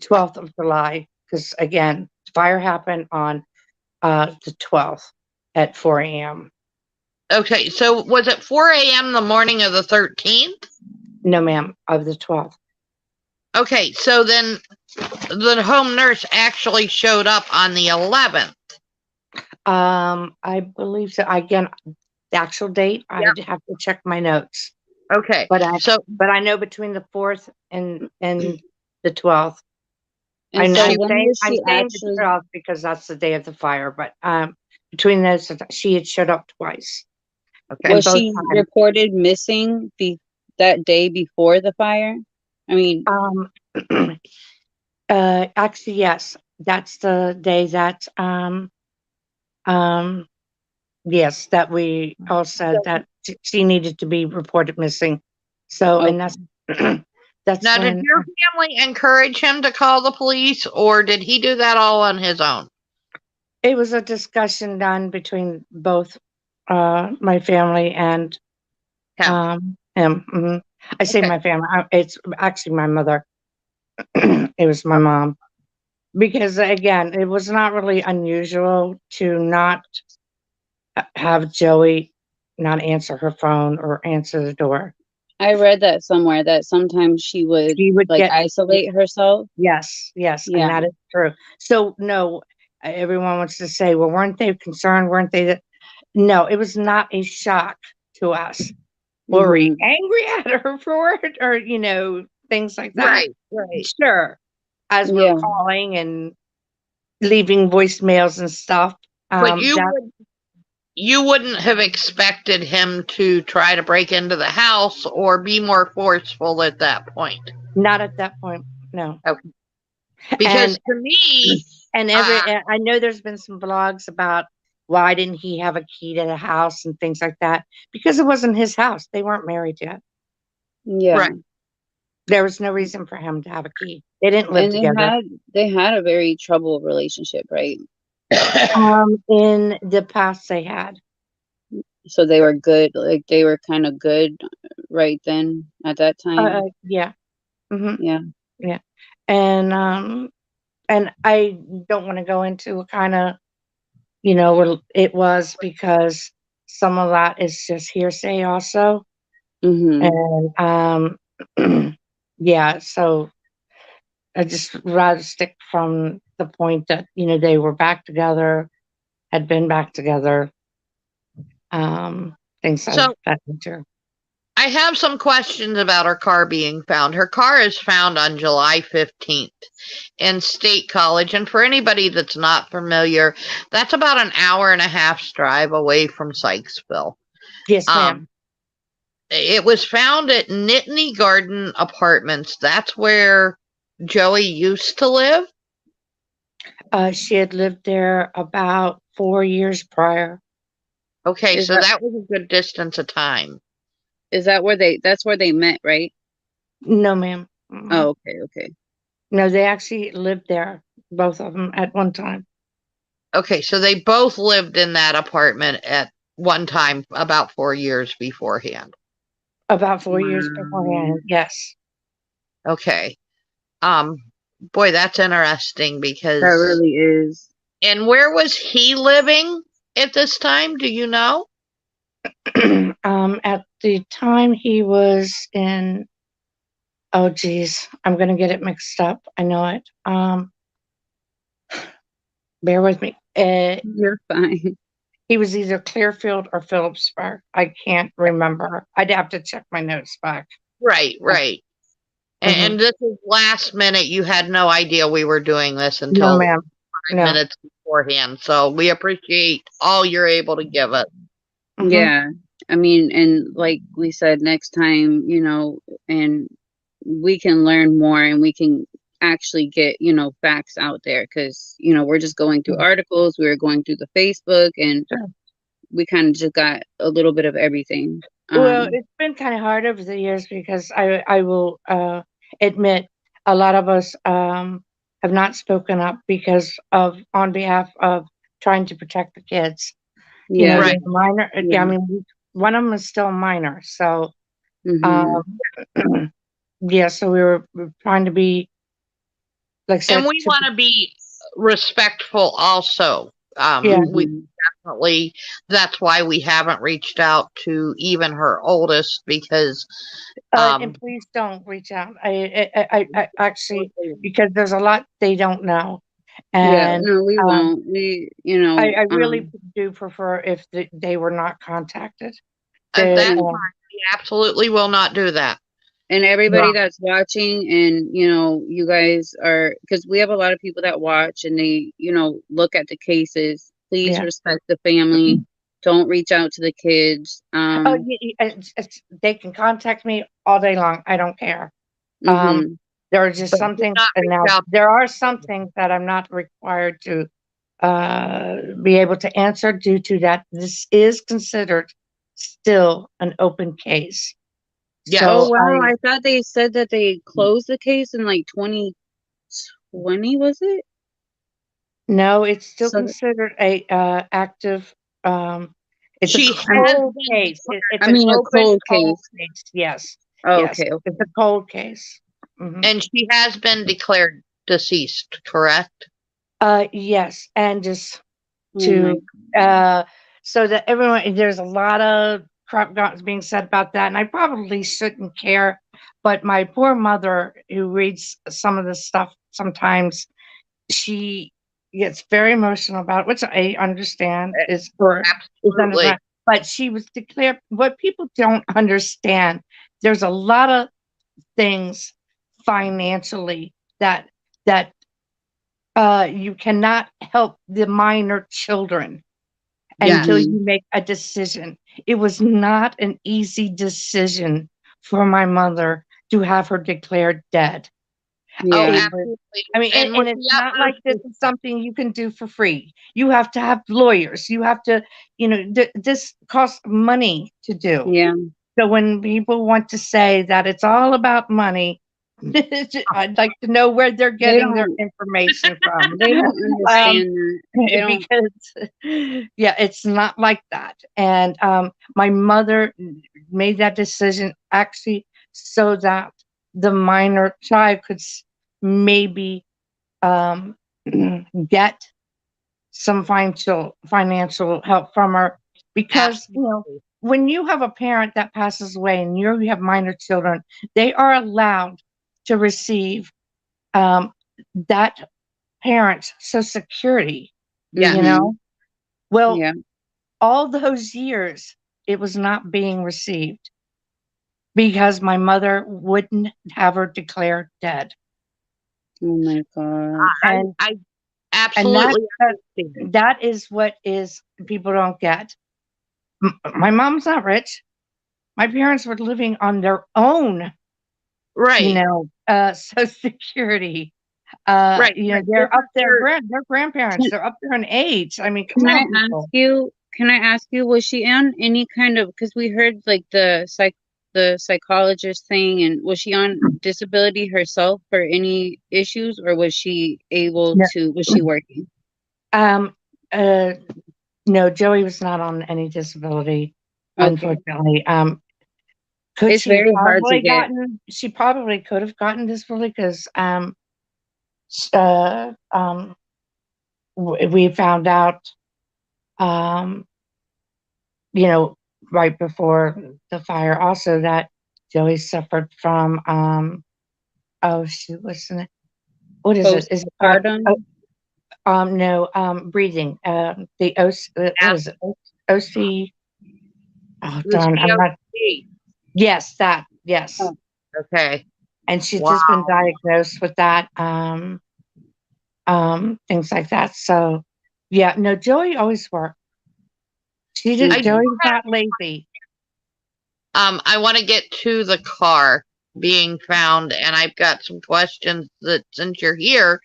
Speaker 3: 12th of July, because again, the fire happened on the 12th at 4 a.m.
Speaker 2: Okay, so was it 4 a.m. the morning of the 13th?
Speaker 3: No, ma'am, of the 12th.
Speaker 2: Okay, so then the home nurse actually showed up on the 11th.
Speaker 3: I believe so. Again, the actual date, I'd have to check my notes.
Speaker 2: Okay,
Speaker 3: But
Speaker 2: so
Speaker 3: I know between the 4th and the 12th.
Speaker 1: And so
Speaker 2: she,
Speaker 1: when was
Speaker 3: I'm
Speaker 1: she
Speaker 3: saying the
Speaker 1: actually?
Speaker 3: 12th because that's the day of the fire. But between those, she had showed up twice,
Speaker 2: okay,
Speaker 3: and
Speaker 1: Was
Speaker 3: both
Speaker 1: she
Speaker 3: times.
Speaker 1: reported missing that day before the fire? I mean,
Speaker 3: Um, actually, yes, that's the day that um, yes, that we all said that she needed to be reported missing. So, and
Speaker 1: okay.
Speaker 3: that's that's
Speaker 2: now did
Speaker 3: when
Speaker 2: your family encourage him to call the police, or did he do that all on his own?
Speaker 3: it was a discussion done between both my family and
Speaker 2: Him.
Speaker 3: him. I say
Speaker 2: Okay,
Speaker 3: my family. It's actually my mother. It was my mom, because again, it was not really unusual to not have Joey not answer her phone or answer the door.
Speaker 1: I read that somewhere that sometimes she would
Speaker 3: She would
Speaker 1: like
Speaker 3: get,
Speaker 1: isolate herself.
Speaker 3: yes, and
Speaker 1: Yeah.
Speaker 3: that is true. So no, everyone wants to say, well, weren't they concerned? Weren't they that? No, it was not a shock to us. Were we
Speaker 1: Mm-hmm.
Speaker 3: angry at her for it, or things like that?
Speaker 2: right, right.
Speaker 3: Sure. As we're
Speaker 1: Yeah.
Speaker 3: calling and leaving voicemails and stuff.
Speaker 2: But
Speaker 3: That
Speaker 2: you wouldn't have expected him to try to break into the house or be more forceful at that point.
Speaker 3: Not at that point. No.
Speaker 2: Okay. Because
Speaker 3: And
Speaker 2: to me,
Speaker 3: I know there's been some blogs about why didn't he have a key to the house and things like that, because it wasn't his house. They weren't married yet.
Speaker 1: Yeah.
Speaker 2: right.
Speaker 3: There was no reason for him to have a key. They didn't live
Speaker 1: And
Speaker 3: together.
Speaker 1: they had a very troubled relationship, right?
Speaker 3: In the past they had.
Speaker 1: So they were good, like they were kind of good right then at that time.
Speaker 3: Yeah. hmm
Speaker 1: Yeah.
Speaker 3: Yeah. And I don't want to go into kind of, what it was, because some of that is just hearsay also.
Speaker 1: Mm-hmm.
Speaker 3: And yeah, so I just rather stick from the point that, they were back together, had been back together, things of
Speaker 2: So
Speaker 3: that nature.
Speaker 2: I have some questions about her car being found. Her car is found on July 15th in State College. And for anybody that's not familiar, that's about an hour and a half's drive away from Sykesville.
Speaker 3: Yes, ma'am.
Speaker 2: It was found at Nittany Garden Apartments. That's where Joey used to live.
Speaker 3: She had lived there about 4 years prior.
Speaker 2: Okay,
Speaker 1: Is
Speaker 2: so
Speaker 1: that
Speaker 2: that was a good distance of time.
Speaker 1: that's where they met, right?
Speaker 3: No, ma'am.
Speaker 1: Oh, okay, okay.
Speaker 3: No, they actually lived there, both of them at one time.
Speaker 2: Okay, so they both lived in that apartment at one time about 4 years beforehand.
Speaker 3: About 4 years
Speaker 1: Wow.
Speaker 3: beforehand, yes.
Speaker 2: Okay. Um, Boy, that's interesting
Speaker 1: That
Speaker 2: because.
Speaker 1: really is.
Speaker 2: And where was he living at this time? Do you know?
Speaker 3: At the time he was in, oh geez, I'm gonna get it mixed up. I know it. Bear with me.
Speaker 1: You're fine.
Speaker 3: He was either Clearfield or Phillipsburg. I can't remember. I'd have to check my notes back.
Speaker 2: Right, right.
Speaker 3: Mhm.
Speaker 2: And this is last minute. You had no idea we were doing this
Speaker 3: No,
Speaker 2: until
Speaker 3: ma'am. No.
Speaker 2: minutes beforehand. So we appreciate all you're able to give us.
Speaker 3: Mhm.
Speaker 1: Yeah. I mean, and like we said, next time, and we can learn more and we can actually get, facts out there because, we're just going through articles, we were going through the Facebook, and
Speaker 3: Sure.
Speaker 1: we kind of just got a little bit of everything.
Speaker 3: Well, it's been kind of hard over the years because I will admit a lot of us have not spoken up because of on behalf of trying to protect the kids.
Speaker 1: Yeah.
Speaker 2: Right.
Speaker 3: The minor.
Speaker 1: Yeah.
Speaker 3: I mean, one of them is still a minor, so
Speaker 1: Mm-hmm.
Speaker 3: yeah. So we were trying to be, like I
Speaker 2: And
Speaker 3: said,
Speaker 2: we want to be respectful also.
Speaker 3: yeah.
Speaker 2: We definitely, that's why we haven't reached out to even her oldest because
Speaker 3: And please don't reach out. I actually, because there's a lot they don't know,
Speaker 1: Yeah.
Speaker 3: and
Speaker 1: No, we
Speaker 3: um,
Speaker 1: won't.
Speaker 3: I really do prefer if they were not contacted. They,
Speaker 2: that's fine. We absolutely will not do that.
Speaker 1: and everybody
Speaker 3: yeah,
Speaker 1: that's watching, and you guys are, because we have a lot of people that watch and they look at the cases. Please
Speaker 3: yeah.
Speaker 1: respect the family. Don't reach out to the kids.
Speaker 3: Oh, they can contact me all day long. I don't care. Um,
Speaker 1: Mhm.
Speaker 3: there are just
Speaker 2: But
Speaker 3: some
Speaker 2: do
Speaker 3: things,
Speaker 2: not
Speaker 3: and
Speaker 2: reach
Speaker 3: now
Speaker 2: out.
Speaker 3: there are some things that I'm not required to be able to answer due to that. This is considered still an open case.
Speaker 1: Oh
Speaker 3: So
Speaker 2: Yes.
Speaker 1: wow, I thought they said that they closed the case in like 2020, was it?
Speaker 3: no, it's still
Speaker 1: So
Speaker 3: considered a active. Um, it's a
Speaker 2: She has
Speaker 3: cold
Speaker 2: been
Speaker 3: case.
Speaker 2: declared,
Speaker 3: It's
Speaker 1: I
Speaker 3: a
Speaker 1: mean a
Speaker 3: open
Speaker 1: cold
Speaker 3: cold
Speaker 1: case.
Speaker 3: case. Yes,
Speaker 1: Oh,
Speaker 3: yes,
Speaker 1: okay,
Speaker 3: it's
Speaker 1: okay.
Speaker 3: a cold case. Hmm.
Speaker 2: and she has been declared deceased, correct?
Speaker 3: Yes, and just
Speaker 1: Oh my.
Speaker 3: to so that everyone, there's a lot of crap being said about that, and I probably shouldn't care, but my poor mother, who reads some of this stuff sometimes, she gets very emotional about it, which I understand is
Speaker 2: Absolutely.
Speaker 3: understand. But she was declared. What people don't understand, there's a lot of things financially that you cannot help the minor children until
Speaker 2: Yes.
Speaker 3: you
Speaker 1: Mhm.
Speaker 3: make a decision. It was not an easy decision for my mother to have her declared dead.
Speaker 2: Oh,
Speaker 1: Yeah.
Speaker 3: It was,
Speaker 2: absolutely.
Speaker 3: I mean,
Speaker 2: And with
Speaker 3: and it's
Speaker 2: the
Speaker 3: not like
Speaker 2: utmost
Speaker 3: this is something you can do for free. You have to have lawyers. You have to, this costs money to do.
Speaker 1: Yeah.
Speaker 3: So when people want to say that it's all about money, I'd like to know where they're
Speaker 1: They
Speaker 3: getting their
Speaker 1: don't
Speaker 3: information from.
Speaker 1: they don't
Speaker 3: um,
Speaker 1: understand that. They don't.
Speaker 3: because yeah, it's not like that. And my mother made that decision actually so that the minor child could maybe um, get some financial help from her, because
Speaker 2: absolutely.
Speaker 3: when you have a parent that passes away and you have minor children, they are allowed to receive that parent's Social Security,
Speaker 2: Yes.
Speaker 3: you
Speaker 1: Mhm.
Speaker 3: know? Well,
Speaker 1: Yeah.
Speaker 3: all those years, it was not being received because my mother wouldn't have her declared dead.
Speaker 1: Oh my gosh.
Speaker 3: And
Speaker 2: I
Speaker 3: and
Speaker 2: absolutely understand.
Speaker 3: that is what is people don't get. My mom's not rich. My parents were living on their own,
Speaker 2: Right.
Speaker 3: Social Security.
Speaker 2: Right.
Speaker 3: They're up there,
Speaker 2: Your-
Speaker 3: their grandparents,
Speaker 1: Can,
Speaker 3: they're up there in age. I mean, come
Speaker 1: can I
Speaker 3: on,
Speaker 1: ask
Speaker 3: people.
Speaker 1: you? Can I ask you? Was she on any kind of? Because we heard like the psychologist thing, and was she on disability herself for any issues, or was she able
Speaker 3: No,
Speaker 1: to? Was she working?
Speaker 3: um, uh, no, Joey was not on any disability,
Speaker 1: Okay.
Speaker 3: unfortunately. Could
Speaker 1: It's
Speaker 3: she have
Speaker 1: very hard to
Speaker 3: probably
Speaker 1: get.
Speaker 3: gotten? She probably could have gotten disability because s- uh, um, we found out, um, you know, right before the fire, also that Joey suffered from oh shoot, what is it? Is it
Speaker 1: Postpartum.
Speaker 3: no, breathing. The what is it? OC. Oh
Speaker 2: the
Speaker 3: darn, I'm not.
Speaker 2: COC.
Speaker 3: Yes, that. Yes,
Speaker 1: Oh,
Speaker 2: Okay.
Speaker 3: and she's
Speaker 2: Wow.
Speaker 3: just been diagnosed with that. Things like that. So, yeah, no, Joey always worked. She did.
Speaker 2: I do
Speaker 1: okay.
Speaker 3: Joey's not lazy.
Speaker 2: I want to get to the car being found, and I've got some questions that since you're here,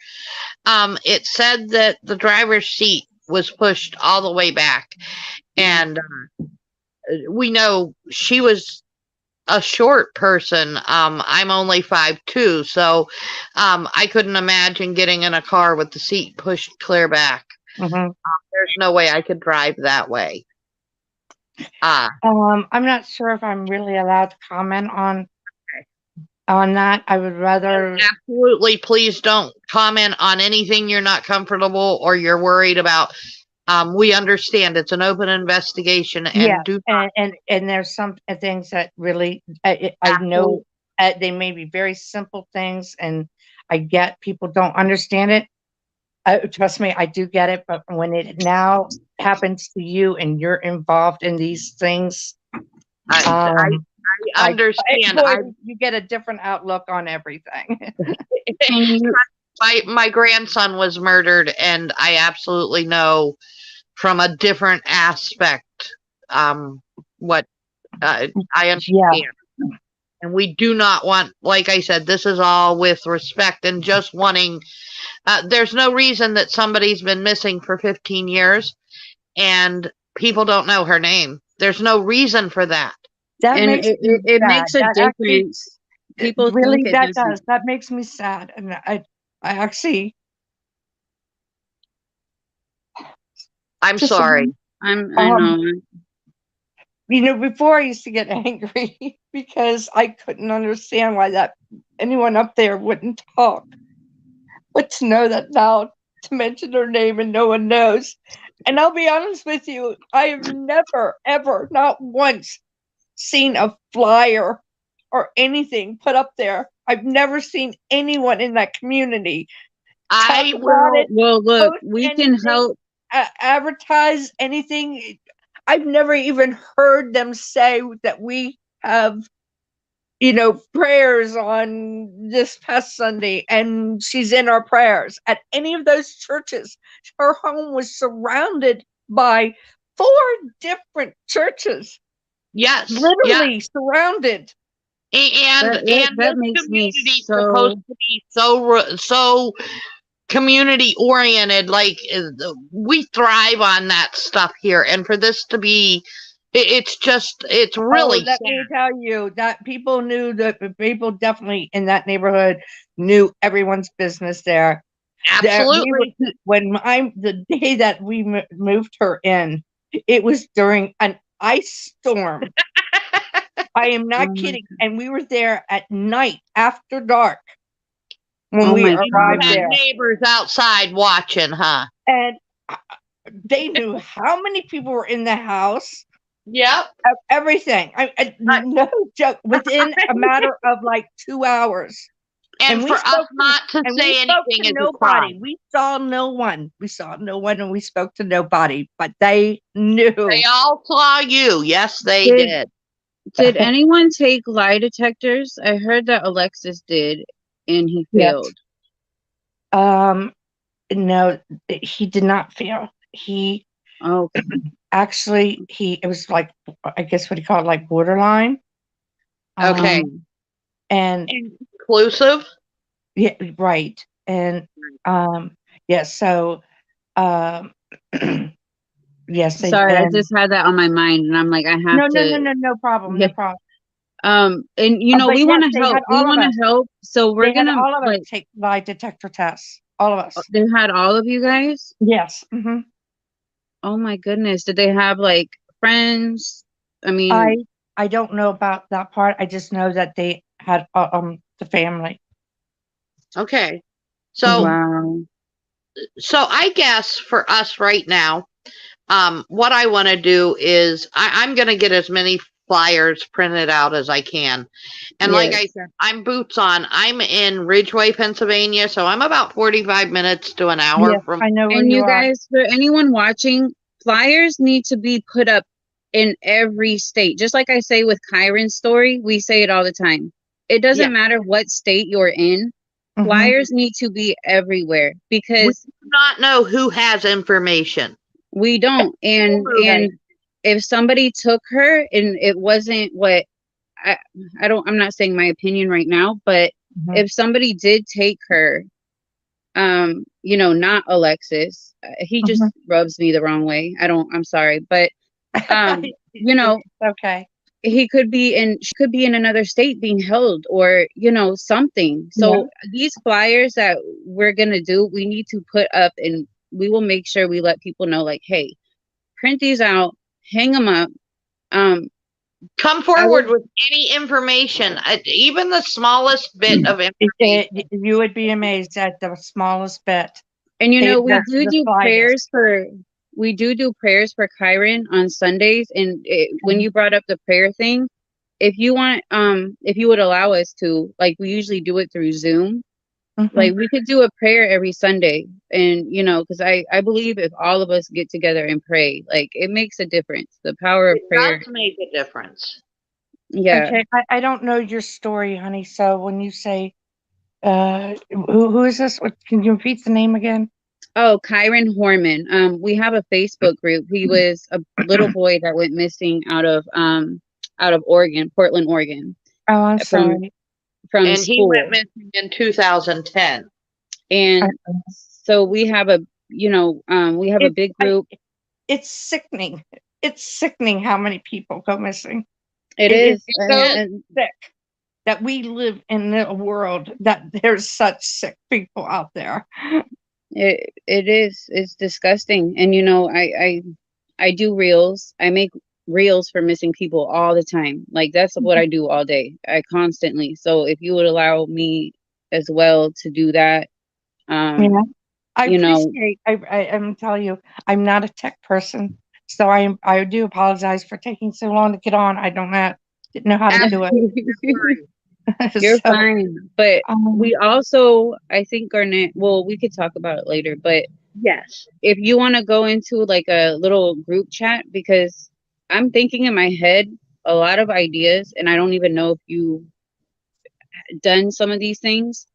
Speaker 2: it said that the driver's seat was pushed all the way back, and we know she was a short person. I'm only 5'2", so I couldn't imagine getting in a car with the seat pushed clear back.
Speaker 3: Hmm.
Speaker 2: There's no way I could drive that way.
Speaker 3: I'm not sure if I'm really allowed to comment on that. I would rather.
Speaker 2: Absolutely, please don't comment on anything you're not comfortable or you're worried about. We understand it's an open investigation,
Speaker 3: Yeah,
Speaker 2: and do
Speaker 3: and there's some things that really I
Speaker 2: absolutely.
Speaker 3: know they may be very simple things, and I get people don't understand it. Trust me, I do get it. But when it now happens to you and you're involved in these things,
Speaker 2: I
Speaker 3: um,
Speaker 2: understand.
Speaker 3: boy, you get a different outlook on everything.
Speaker 1: Can you?
Speaker 2: My grandson was murdered, and I absolutely know from a different aspect what I
Speaker 3: Yeah,
Speaker 2: understand. And we do not want, like I said, this is all with respect and just wanting. There's no reason that somebody's been missing for 15 years and people don't know her name. There's no reason for that.
Speaker 3: that
Speaker 1: And
Speaker 3: makes me
Speaker 1: it
Speaker 3: sad.
Speaker 1: makes a
Speaker 3: That actually,
Speaker 1: difference. People think
Speaker 3: really,
Speaker 1: it
Speaker 3: that
Speaker 1: doesn't.
Speaker 3: does. That makes me sad, and I actually
Speaker 2: I'm
Speaker 3: just
Speaker 2: sorry.
Speaker 1: I know.
Speaker 3: before I used to get angry because I couldn't understand why that anyone up there wouldn't talk. But to know that now, to mention her name and no one knows. And I'll be honest with you, I have never, ever, not once seen a flyer or anything put up there. I've never seen anyone in that community talk
Speaker 2: I
Speaker 3: about
Speaker 2: will.
Speaker 3: it,
Speaker 1: Well, look,
Speaker 3: post
Speaker 1: we can
Speaker 3: anything,
Speaker 1: help.
Speaker 3: advertise anything. I've never even heard them say that we have, prayers on this past Sunday and she's in our prayers at any of those churches. Her home was surrounded by 4 different churches,
Speaker 2: Yes. Yeah.
Speaker 3: literally surrounded.
Speaker 2: And
Speaker 1: That
Speaker 2: this
Speaker 1: makes me
Speaker 2: community is supposed
Speaker 1: so.
Speaker 2: to be so community oriented. Like we thrive on that stuff here, and for this to be, it's really
Speaker 3: Let
Speaker 2: sad.
Speaker 3: me tell you that people knew that people definitely in that neighborhood knew everyone's business there.
Speaker 2: Absolutely.
Speaker 3: The day that we moved her in, it was during an ice storm. I am
Speaker 1: Oh
Speaker 3: not
Speaker 1: my,
Speaker 3: kidding. And we were there at night after dark when
Speaker 1: oh
Speaker 3: we
Speaker 1: my
Speaker 2: You
Speaker 3: arrived
Speaker 1: God.
Speaker 2: had
Speaker 3: there.
Speaker 2: neighbors outside watching, huh?
Speaker 3: And they knew how many people were in the house,
Speaker 2: Yep.
Speaker 3: Everything. No joke. Within a matter of like 2 hours.
Speaker 2: And for us not to
Speaker 3: We
Speaker 2: say
Speaker 3: spoke
Speaker 2: anything
Speaker 3: to
Speaker 2: is a
Speaker 3: nobody.
Speaker 2: crime.
Speaker 3: We saw no one. We saw no one, and we spoke to nobody. But they knew.
Speaker 2: They all saw you. Yes, they did.
Speaker 1: Did anyone take lie detectors? I heard that Alexis did, and he
Speaker 3: Yes.
Speaker 1: failed.
Speaker 3: No, he did not fail. He
Speaker 1: Okay.
Speaker 3: actually it was like, I guess what he called like borderline.
Speaker 2: Okay.
Speaker 3: And
Speaker 2: Inclusive.
Speaker 3: yeah, right. And yeah, so yes, they
Speaker 1: Sorry, I just had that on my mind, and I'm like, I have to.
Speaker 3: no problem,
Speaker 1: Yeah.
Speaker 3: no problem.
Speaker 1: And you know,
Speaker 3: But
Speaker 1: we
Speaker 3: yes,
Speaker 1: want to
Speaker 3: they
Speaker 1: help.
Speaker 3: had
Speaker 1: We
Speaker 3: all of
Speaker 1: want
Speaker 3: us.
Speaker 1: to help. So we're
Speaker 3: They had
Speaker 1: gonna
Speaker 3: all of us
Speaker 1: like.
Speaker 3: take lie detector tests. All of us.
Speaker 1: They had all of you guys.
Speaker 3: Yes. Mm-hmm.
Speaker 1: Oh my goodness! Did they have like friends? I mean,
Speaker 3: I don't know about that part. I just know that they had the family.
Speaker 2: Okay. So
Speaker 1: wow.
Speaker 2: so I guess for us right now, what I want to do is I'm going to get as many flyers printed out as I can. And like I said, I'm boots on. I'm in Ridgeway, Pennsylvania, so I'm about 45 minutes to an hour
Speaker 3: Yes,
Speaker 2: from.
Speaker 3: I know where
Speaker 1: And
Speaker 3: you
Speaker 1: you
Speaker 3: are.
Speaker 1: guys, for anyone watching, flyers need to be put up in every state. Just like I say with Kyron's story, we say it all the time. It doesn't matter what state you're in.
Speaker 3: Mhm.
Speaker 1: Flyers need to be everywhere
Speaker 2: We
Speaker 1: because
Speaker 2: do not know who has information.
Speaker 1: we don't. And if somebody took her and it wasn't what I'm not saying my opinion right now, but
Speaker 3: Mhm.
Speaker 1: if somebody did take her, you know, not Alexis, he just rubs me the wrong way. I'm sorry, but you know,
Speaker 3: okay,
Speaker 1: she could be in another state being held, or you know, something. So these flyers that we're gonna do, we need to put up, and we will make sure we let people know, like, hey, print these out, hang them up.
Speaker 2: Come forward with any information, even the smallest bit of information.
Speaker 3: You would be amazed at the smallest bit.
Speaker 1: And you know, we do prayers for prayers for Kyron on Sundays. And when you brought up the prayer thing, if you want, if you would allow us to, like, we usually do it through Zoom. Like, we could do a prayer every Sunday. And you know, because I believe if all of us get together and pray, like, it makes a difference. The power of prayer
Speaker 2: does make a difference.
Speaker 1: Yeah.
Speaker 3: Okay, I don't know your story, honey. So when you say, who is this? Can you repeat the name again?
Speaker 1: Oh, Kyron Horman. We have a Facebook group. He was a little boy that went missing out of Oregon, Portland, Oregon.
Speaker 3: Oh, I'm sorry.
Speaker 1: From
Speaker 2: and
Speaker 1: school.
Speaker 2: he went missing in 2010.
Speaker 1: And so we have a, you know, we have a big group.
Speaker 3: It's sickening. It's sickening how many people go missing.
Speaker 1: It is
Speaker 3: so sick that we live in a world that there's such sick people out there.
Speaker 1: It is. It's disgusting. And you know, I do reels. I make reels for missing people all the time. Like, that's what I do all day. I constantly. So if you would allow me as well to do that,
Speaker 3: yeah, I
Speaker 1: you
Speaker 3: appreciate. I'm telling you, I'm not a tech person, so I do apologize for taking so long to get on. Didn't know how to do it.
Speaker 1: You're fine. But we also, I think, Garnett, well, we could talk about it later, but
Speaker 2: yes,
Speaker 1: if you want to go into like a little group chat, because I'm thinking in my head a lot of ideas, and I don't even know if you done some of these things.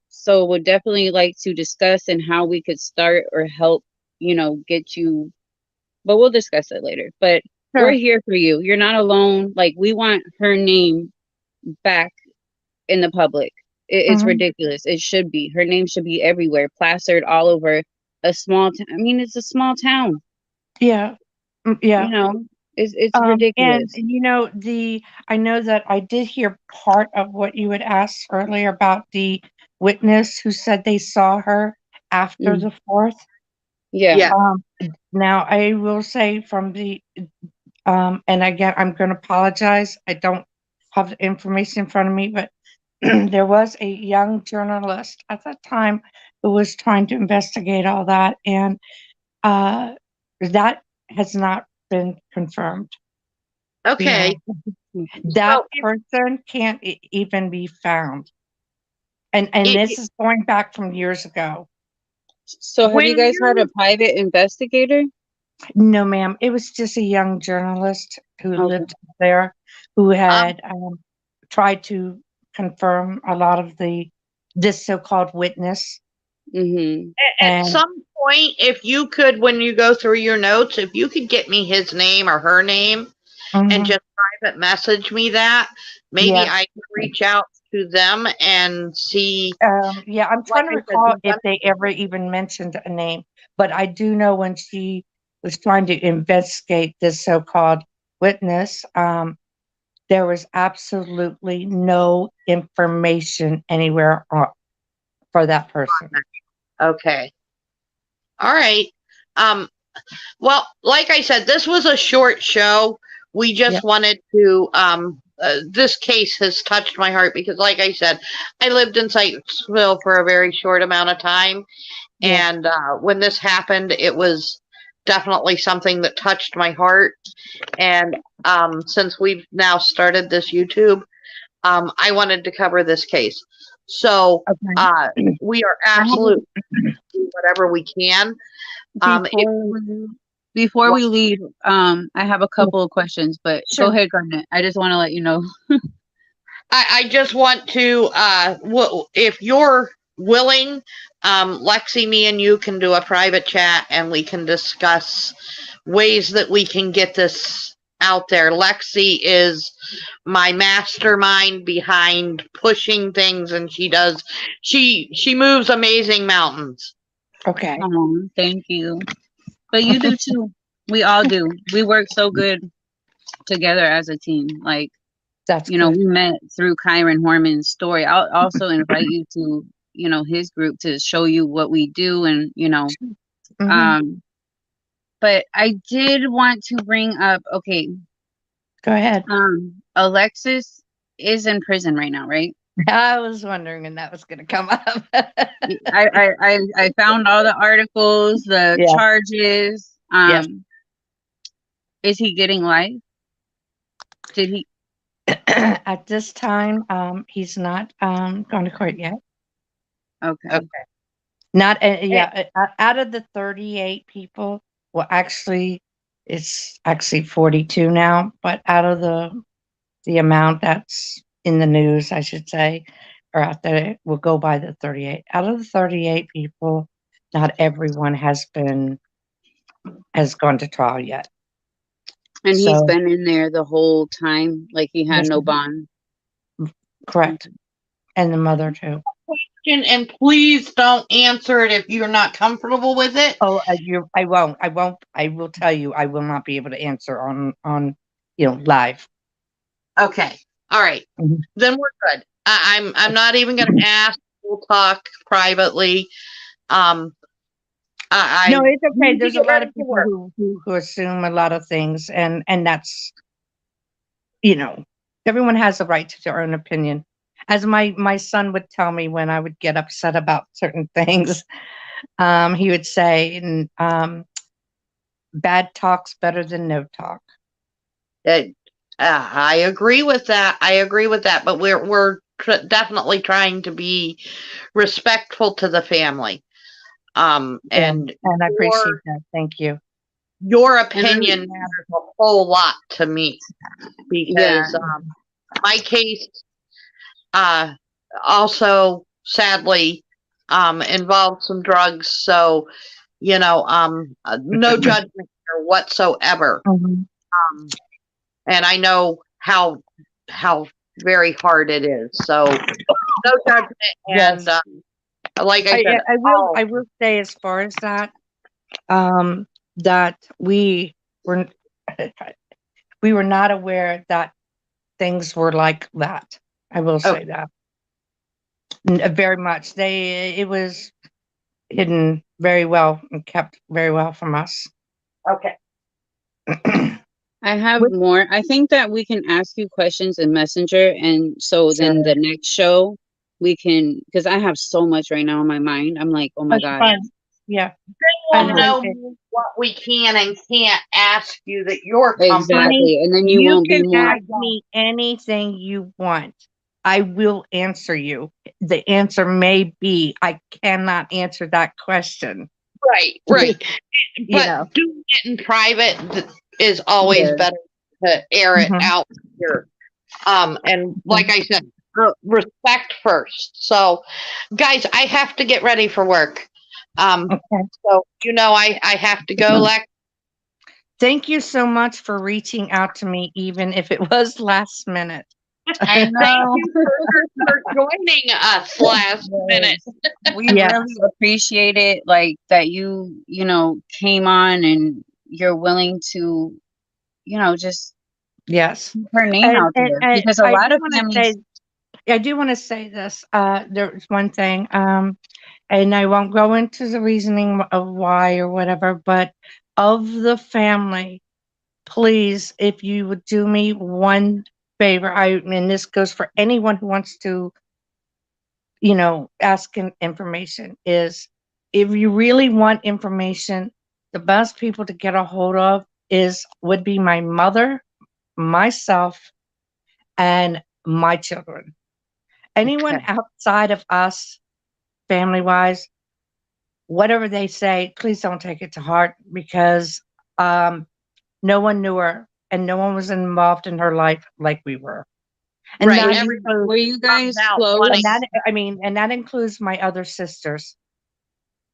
Speaker 1: So would definitely like to discuss and how we could start or help, you know, get you, but we'll discuss it later. But we're here for you. You're not alone. Like, we want her name back in the public. It's ridiculous. It should be. Her name should be everywhere, plastered all over a small town. I mean, it's a small town.
Speaker 3: Yeah. Yeah.
Speaker 1: You know, it's ridiculous.
Speaker 3: And you know, I know that I did hear part of what you had asked earlier about the witness who said they saw her after the 4th.
Speaker 1: Yeah.
Speaker 3: Now I will say from the and again, I'm going to apologize. I don't have the information in front of me, but there was a young journalist at that time who was trying to investigate all that, and that has not been confirmed.
Speaker 2: Okay.
Speaker 3: That
Speaker 2: So,
Speaker 3: person can't even be found. And
Speaker 2: it,
Speaker 3: this is going back from years ago.
Speaker 1: So have you
Speaker 2: when
Speaker 1: guys had a
Speaker 2: you
Speaker 1: private investigator?
Speaker 3: No, ma'am. It was just a young journalist who
Speaker 1: Okay.
Speaker 3: lived there who
Speaker 2: um,
Speaker 3: had tried to confirm a lot of this so-called witness.
Speaker 1: Mm-hmm.
Speaker 2: at
Speaker 3: And
Speaker 2: some point, if you could, when you go through your notes, if you could get me his name or her name and
Speaker 3: mhm,
Speaker 2: just private message me that, maybe
Speaker 3: yes,
Speaker 2: I can reach out to them and see.
Speaker 3: yeah, I'm
Speaker 2: Like
Speaker 3: trying to
Speaker 2: I said,
Speaker 3: recall
Speaker 2: we've
Speaker 3: if
Speaker 2: done
Speaker 3: they ever even mentioned a name, but I do know when she was trying to investigate this so-called witness, there was absolutely no information anywhere for that person.
Speaker 2: Okay. All right. Um, well, like I said, this was a short show. We
Speaker 3: Yeah,
Speaker 2: just wanted to, this case has touched my heart because, like I said, I lived in Sykesville for a very short amount of time.
Speaker 3: yes,
Speaker 2: And when this happened, it was definitely something that touched my heart. And since we've now started this YouTube, I wanted to cover this case. So
Speaker 3: okay.
Speaker 2: we are
Speaker 1: I have
Speaker 2: absolutely doing whatever we can. If
Speaker 1: before we leave, I have a couple of questions, but go
Speaker 3: Sure.
Speaker 1: ahead, Garnet. I just want to let you know.
Speaker 2: I just want to, if you're willing, Lexi, me and you can do a private chat and we can discuss ways that we can get this out there. Lexi is my mastermind behind pushing things, and she moves amazing mountains.
Speaker 3: Okay.
Speaker 1: Oh, thank you. But you do too. We all do. We work so good together as a team. Like,
Speaker 3: That's good.
Speaker 1: we met through Kyron Horman's story. I'll also invite you to, his group to show you what we do and.
Speaker 3: Mhm.
Speaker 1: Um, but I did want to bring up, okay,
Speaker 3: Go ahead.
Speaker 1: Alexis is in prison right now, right?
Speaker 3: I was wondering when that was going to come up.
Speaker 1: I found all the articles, the
Speaker 3: Yeah.
Speaker 1: charges.
Speaker 3: Yes.
Speaker 1: Is he getting life? Did he?
Speaker 3: At this time, he's not going to court yet.
Speaker 1: Okay.
Speaker 2: Okay.
Speaker 3: Not yeah. Out of the 38 people, well, actually, it's actually 42 now. But out of the amount that's in the news, I should say, or out there, we'll go by the 38. Out of the 38 people, not everyone has gone to trial yet.
Speaker 1: And he's
Speaker 3: So,
Speaker 1: been in there the whole time, like he had
Speaker 3: yes,
Speaker 1: no bond.
Speaker 3: correct. And the mother too.
Speaker 2: And please don't answer it if you're not comfortable with it.
Speaker 3: Oh, I won't. I will tell you, I will not be able to answer on live.
Speaker 2: Okay. All right.
Speaker 3: Mhm.
Speaker 2: Then we're good. I'm not even going to ask. We'll talk privately. Um,
Speaker 3: No,
Speaker 2: I
Speaker 3: it's okay.
Speaker 2: need to
Speaker 3: There's a
Speaker 2: get
Speaker 3: lot
Speaker 2: ready
Speaker 3: of
Speaker 2: for
Speaker 3: people
Speaker 2: work.
Speaker 3: who assume a lot of things, and that's everyone has a right to their own opinion. As my son would tell me when I would get upset about certain things, he would say, "Bad talk's better than no talk."
Speaker 2: Uh, I agree with that. I agree with that. But we're definitely trying to be respectful to the family. And
Speaker 3: And I appreciate
Speaker 2: your
Speaker 3: that. Thank you.
Speaker 2: your
Speaker 1: And
Speaker 2: opinion
Speaker 1: then,
Speaker 2: matters a whole lot to me
Speaker 1: yeah,
Speaker 2: because my case uh, also sadly involved some drugs. So no judgment here whatsoever.
Speaker 3: Mhm.
Speaker 2: And I know how very hard it is. So no judgment. And
Speaker 3: Yes,
Speaker 2: like I said,
Speaker 3: I will say as far as that, that were we were not aware that things were like that. I will
Speaker 2: oh,
Speaker 3: say that very much. It was hidden very well and kept very well from us.
Speaker 2: okay.
Speaker 1: I have
Speaker 3: Which,
Speaker 1: more. I think that we can ask you questions in Messenger, and so
Speaker 3: sure,
Speaker 1: then the next show we can, because I have so much right now in my mind. I'm like, oh my
Speaker 3: that's
Speaker 1: God.
Speaker 3: fine. Yeah,
Speaker 2: want to
Speaker 3: And
Speaker 2: know what we can and can't ask you that you're comfortable.
Speaker 3: honey,
Speaker 1: Exactly. And then you
Speaker 3: you
Speaker 1: won't be
Speaker 3: can
Speaker 1: more.
Speaker 3: ask me anything you want. I will answer you. The answer may be I cannot answer that question.
Speaker 2: Right, right.
Speaker 3: You
Speaker 2: But
Speaker 3: know.
Speaker 2: doing it in private is always
Speaker 1: Yeah.
Speaker 2: better to air it
Speaker 3: Mhm.
Speaker 2: out here. And like I said, respect first. So, guys, I have to get ready for work.
Speaker 3: Okay.
Speaker 2: So I have to go. Lex.
Speaker 3: Thank you so much for reaching out to me, even if it was last minute.
Speaker 1: I
Speaker 2: Thank
Speaker 1: know.
Speaker 2: you for joining us last minute.
Speaker 1: We
Speaker 3: Yes.
Speaker 1: really appreciate it, like that you came on and you're willing to, just
Speaker 3: Yes.
Speaker 1: keep her name out there because a
Speaker 3: I
Speaker 1: lot
Speaker 3: do
Speaker 1: of
Speaker 3: want to
Speaker 1: families.
Speaker 3: say, I do want to say this. There's one thing, and I won't go into the reasoning of why or whatever, but of the family, please, if you would do me one favor, and this goes for anyone who wants to, ask information, is if you really want information, the best people to get a hold of would be my mother, myself, and my children. Anyone
Speaker 2: Okay.
Speaker 3: outside of us, family wise, whatever they say, please don't take it to heart because no one knew her and no one was involved in her life like we were. And
Speaker 2: Right.
Speaker 3: that
Speaker 2: Everybody
Speaker 3: includes,
Speaker 1: Were you guys
Speaker 2: out
Speaker 1: close?
Speaker 2: wanting.
Speaker 3: and that includes my other sisters.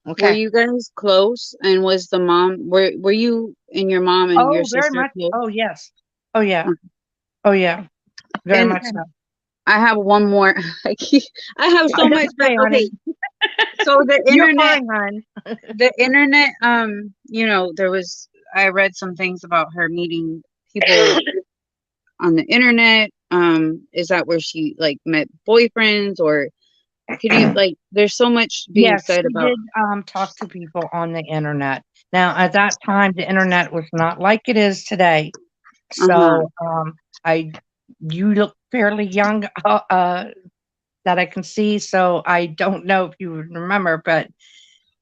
Speaker 1: Were
Speaker 2: Okay.
Speaker 1: you guys close? And was the mom? Were you and your mom and your
Speaker 3: Oh, very
Speaker 1: sister
Speaker 3: much.
Speaker 1: close?
Speaker 3: Oh, yes. Oh, yeah.
Speaker 1: Okay.
Speaker 3: Oh, yeah. Very
Speaker 1: And
Speaker 3: much so.
Speaker 1: I have one more. I have so much, but
Speaker 3: Okay, honey.
Speaker 1: okay. So the
Speaker 3: You're
Speaker 1: internet,
Speaker 3: fine, hon.
Speaker 1: the internet. There was. I read some things about her meeting people on the internet. Is that where she like met boyfriends, or could you like? There's so much being
Speaker 3: Yes,
Speaker 1: said
Speaker 3: she
Speaker 1: about.
Speaker 3: did talk to people on the internet. Now, at that time, the internet was not like it is today.
Speaker 1: Uh-huh.
Speaker 3: So, you look fairly young, that I can see. So I don't know if you would remember, but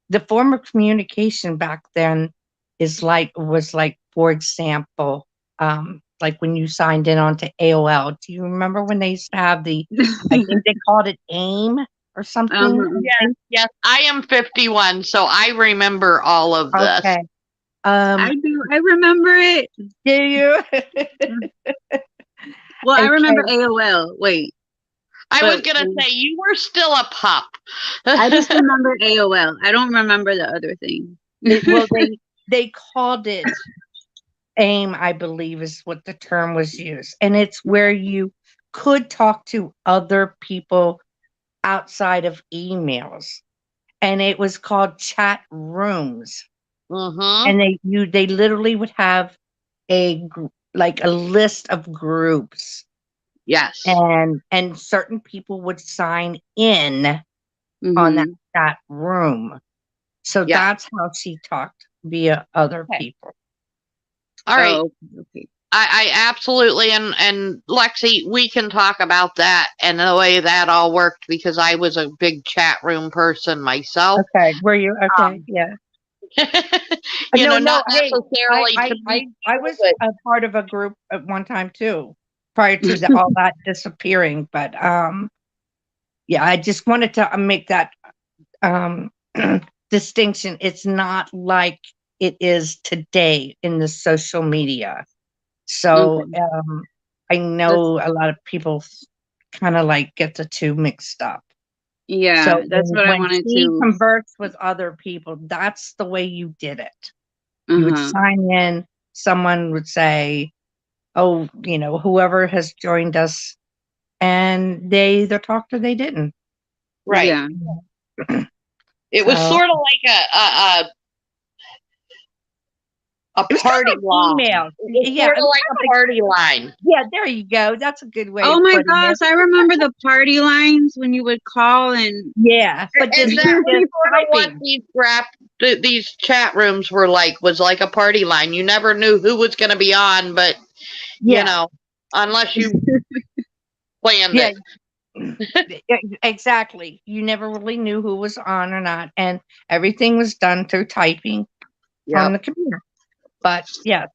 Speaker 3: the form of communication back then was like, for example, like when you signed in onto AOL. Do you remember when they used to have I think they called it AIM or something?
Speaker 1: Uh-huh.
Speaker 2: Yes. I am 51, so I remember all of this.
Speaker 3: Okay.
Speaker 1: I do. I remember it.
Speaker 3: Do you?
Speaker 1: Well, I remember
Speaker 3: Okay.
Speaker 1: AOL. Wait,
Speaker 2: I was
Speaker 1: but
Speaker 2: gonna say you were still a pup.
Speaker 1: I just remember AOL. I don't remember the other thing.
Speaker 3: Well, they called it AIM, I believe is what the term was used. And it's where you could talk to other people outside of emails. And it was called chat rooms.
Speaker 2: Mm-hmm.
Speaker 3: And they literally would have like a list of groups,
Speaker 2: Yes.
Speaker 3: and certain people would sign in on that
Speaker 1: Mhm.
Speaker 3: chat room. So
Speaker 2: Yeah.
Speaker 3: that's how she talked via other
Speaker 2: Okay.
Speaker 3: people.
Speaker 2: All right.
Speaker 1: Oh, okay.
Speaker 2: I absolutely and Lexi, we can talk about that and the way that all worked because I was a big chat room person myself.
Speaker 3: Okay. Were you okay? Yeah. No,
Speaker 2: not
Speaker 3: hey,
Speaker 2: necessarily to me,
Speaker 3: I was
Speaker 2: but
Speaker 3: a part of a group at one time too, prior to all that disappearing. But yeah, I just wanted to make that um distinction. It's not like it is today in the social media. So
Speaker 1: Okay.
Speaker 3: I
Speaker 1: That's
Speaker 3: know a lot of people kind of like get the two mixed up.
Speaker 1: yeah.
Speaker 3: So
Speaker 1: That's what I
Speaker 3: when
Speaker 1: wanted
Speaker 3: she
Speaker 1: to.
Speaker 3: converts with other people, that's the way you did it. You would
Speaker 1: Uh-huh.
Speaker 3: sign in, someone would say, oh, whoever has joined us, and they either talked or they didn't.
Speaker 2: right.
Speaker 1: Yeah.
Speaker 2: It was
Speaker 3: So
Speaker 2: sort of like a
Speaker 3: it was kind
Speaker 2: party
Speaker 3: of like
Speaker 2: line.
Speaker 3: email.
Speaker 2: It was
Speaker 3: Yeah,
Speaker 2: sort
Speaker 3: it
Speaker 2: of
Speaker 3: was
Speaker 2: like
Speaker 3: kind
Speaker 2: a
Speaker 3: of
Speaker 2: party line.
Speaker 3: yeah, there you go. That's a good way
Speaker 1: Oh
Speaker 3: of
Speaker 1: my
Speaker 3: putting it.
Speaker 1: gosh, I remember the party lines when you would call and
Speaker 3: Yeah, but
Speaker 2: And
Speaker 3: just
Speaker 2: that was
Speaker 3: just
Speaker 2: sort of what
Speaker 3: typing.
Speaker 2: these chat rooms were like, was like a party line. You never knew who was going to be on, but
Speaker 3: Yeah,
Speaker 2: unless you planned
Speaker 3: yeah,
Speaker 2: it.
Speaker 3: Exactly. You never really knew who was on or not, and everything was done through typing on
Speaker 2: Yep.
Speaker 3: the computer. But yeah,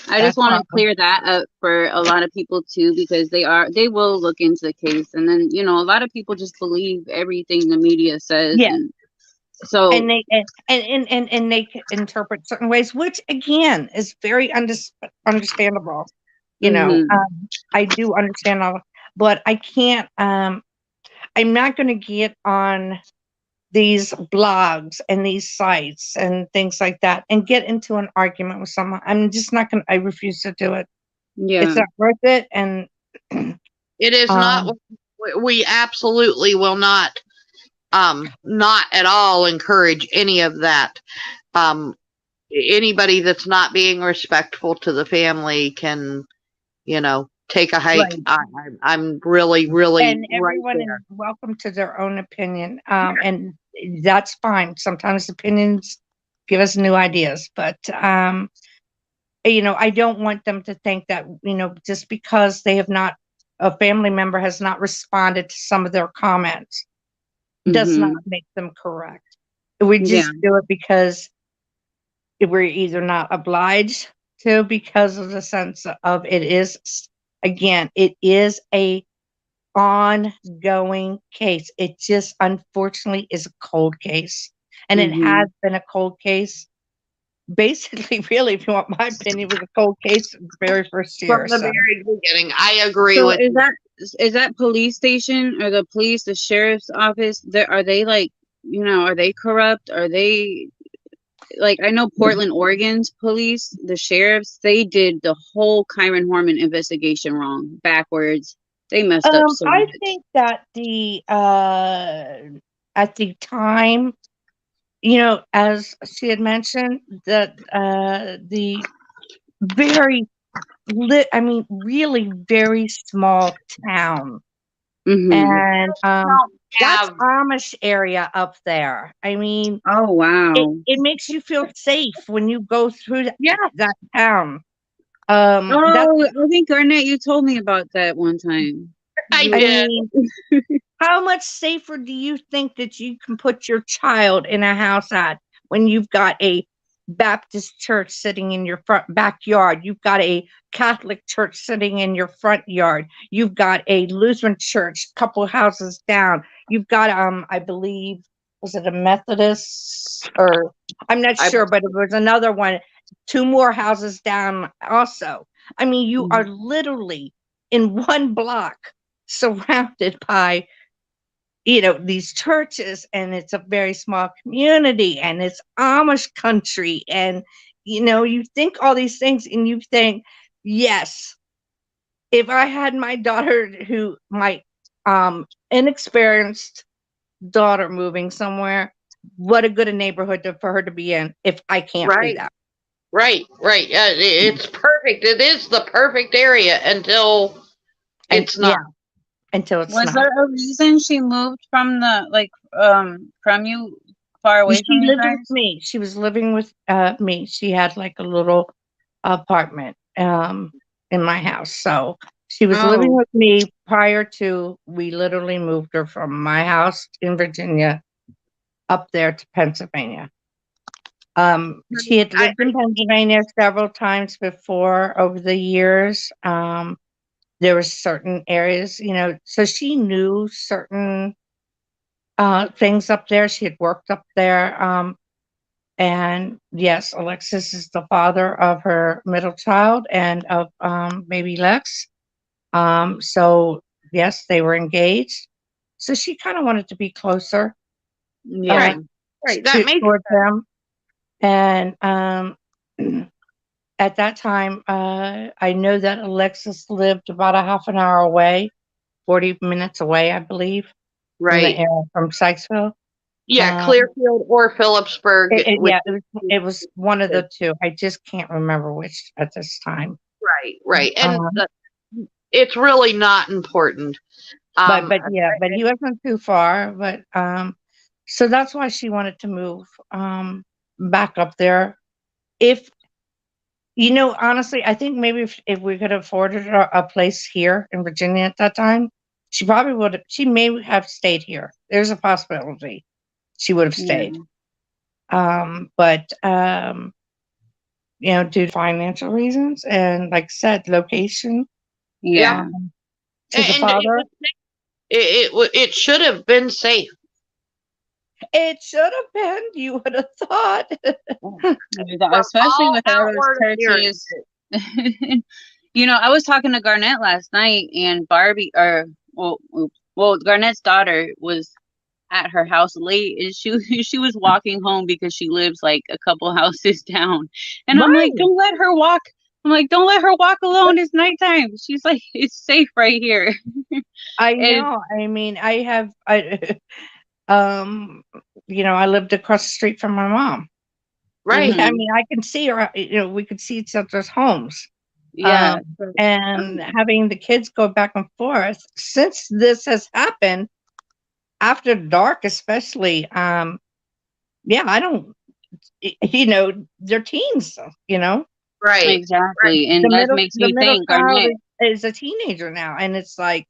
Speaker 1: I just
Speaker 3: that's
Speaker 1: want to
Speaker 3: awesome.
Speaker 1: clear that up for a lot of people too, because they will look into the case, and then a lot of people just believe everything the media says,
Speaker 3: Yeah,
Speaker 1: and so
Speaker 3: and and they can interpret certain ways, which again is very understandable.
Speaker 1: hmm
Speaker 3: I do understand all, but I can't. I'm not going to get on these blogs and these sites and things like that and get into an argument with someone. I'm just not going to, I refuse to do it. It's
Speaker 1: yeah.
Speaker 3: not worth it. And,
Speaker 2: It is not.
Speaker 3: um,
Speaker 2: We absolutely will not at all encourage any of that. Um, Anybody that's not being respectful to the family can, take a hike.
Speaker 3: right.
Speaker 2: I'm really, really
Speaker 3: And
Speaker 2: right
Speaker 3: everyone is
Speaker 2: there.
Speaker 3: welcome to their own opinion. And that's fine. Sometimes opinions give us new ideas, but, I don't want them to think that, just because a family member has not responded to some of their comments does not
Speaker 1: hmm
Speaker 3: make them correct. We
Speaker 1: Yeah.
Speaker 3: just do it because we're either not obliged to, because of the sense of it is a ongoing case. It just unfortunately is a cold case. And it has
Speaker 1: hmm
Speaker 3: been a cold case. Basically, really, if you want my opinion, it was a cold case the very first
Speaker 2: From
Speaker 3: year.
Speaker 2: the
Speaker 3: So
Speaker 2: very beginning, I agree
Speaker 1: So
Speaker 2: with you.
Speaker 1: is that police station or the police, the sheriff's office? Are they like, are they corrupt? Are they like, I know Portland, Oregon's police, the sheriffs, they did the whole Kyron Horman investigation wrong, backwards. They messed up so
Speaker 3: I
Speaker 1: much.
Speaker 3: think that the at the time, as she had mentioned, that the very really very small town.
Speaker 1: hmm
Speaker 3: And
Speaker 2: Don't
Speaker 3: that's
Speaker 2: have.
Speaker 3: Amish area up there. I mean,
Speaker 1: Oh
Speaker 3: it,
Speaker 1: wow.
Speaker 3: it makes you feel safe when you go through
Speaker 2: Yeah,
Speaker 3: that town. That's
Speaker 1: Oh, I think Garnett, you told me about that one time.
Speaker 2: I
Speaker 3: I
Speaker 1: You
Speaker 2: did.
Speaker 3: mean, how much safer do you think that you can put your child in a house at when you've got a Baptist church sitting in your front backyard? You've got a Catholic church sitting in your front yard. You've got a Lutheran church a couple houses down. You've got I believe, was it a Methodist, or I'm not
Speaker 2: I
Speaker 3: sure, but it was another one, two more houses down also. I mean, you are
Speaker 1: Mhm.
Speaker 3: literally in one block surrounded by these churches, and it's a very small community, and it's Amish country, and you think all these things, and you think, yes, if I had my inexperienced daughter moving somewhere, what a good a neighborhood for her to be in if I can't do
Speaker 2: right,
Speaker 3: that.
Speaker 2: right. It's perfect. It is the perfect area until
Speaker 3: And
Speaker 2: it's
Speaker 3: yeah,
Speaker 2: not.
Speaker 3: until it's
Speaker 1: Was
Speaker 3: not.
Speaker 1: there a reason she moved from the like from you, far away
Speaker 3: She
Speaker 1: from you
Speaker 3: lived with
Speaker 1: guys?
Speaker 3: me. She was living with me. She had like a little apartment in my house. So she was living
Speaker 1: Oh.
Speaker 3: with me prior to, we literally moved her from my house in Virginia up there to Pennsylvania. She had
Speaker 2: I
Speaker 3: lived in Pennsylvania several times before over the years. There were certain areas, so she knew certain things up there. She had worked up there. And yes, Alexis is the father of her middle child and of baby Lex. So yes, they were engaged. So she kind of wanted to be closer uh,
Speaker 2: right,
Speaker 1: Yeah.
Speaker 2: right. That makes
Speaker 3: towards them. And at that time, I know that Alexis lived about a half an hour away, 40 minutes away, I believe, from the
Speaker 2: right.
Speaker 3: area from Sykesville.
Speaker 2: Yeah,
Speaker 3: Um,
Speaker 2: Clearfield or Phillipsburg, which
Speaker 3: yeah, it was one of the two. I just can't remember which at this time.
Speaker 2: right, and
Speaker 3: Um,
Speaker 2: it's really not important.
Speaker 3: but
Speaker 2: Um,
Speaker 3: but yeah, but he wasn't too far. But so that's why she wanted to move back up there. If honestly, I think maybe if we could have afforded a place here in Virginia at that time, She probably would have, she may have stayed here. There's a possibility she would have
Speaker 1: Yeah.
Speaker 3: stayed. But due to financial reasons and, like I said, location
Speaker 2: Yep.
Speaker 1: Yeah.
Speaker 3: to the
Speaker 2: And
Speaker 3: father,
Speaker 2: it should have been safe.
Speaker 3: it should have been. You would have thought.
Speaker 1: Especially with all those
Speaker 2: outward
Speaker 1: churches. I was talking to Garnett last night, and Barbie, Garnett's daughter was at her house late, and she was walking home because she lives like a couple houses down. And I'm like,
Speaker 3: Right.
Speaker 1: don't let her walk. I'm like, don't let her walk alone. It's nighttime. She's like, it's safe right here.
Speaker 3: I
Speaker 1: And
Speaker 3: know. I mean, I lived across the street from my mom.
Speaker 2: Right.
Speaker 3: I
Speaker 1: mhm,
Speaker 3: mean, I can see her. We could see each other's homes.
Speaker 1: yeah.
Speaker 3: And having the kids go back and forth since this has happened after dark, especially. I don't. They're teens.
Speaker 2: Right.
Speaker 1: Exactly. And that makes
Speaker 3: The
Speaker 1: me
Speaker 3: middle
Speaker 1: think,
Speaker 3: child
Speaker 1: Garnett.
Speaker 3: is a teenager now, and it's like,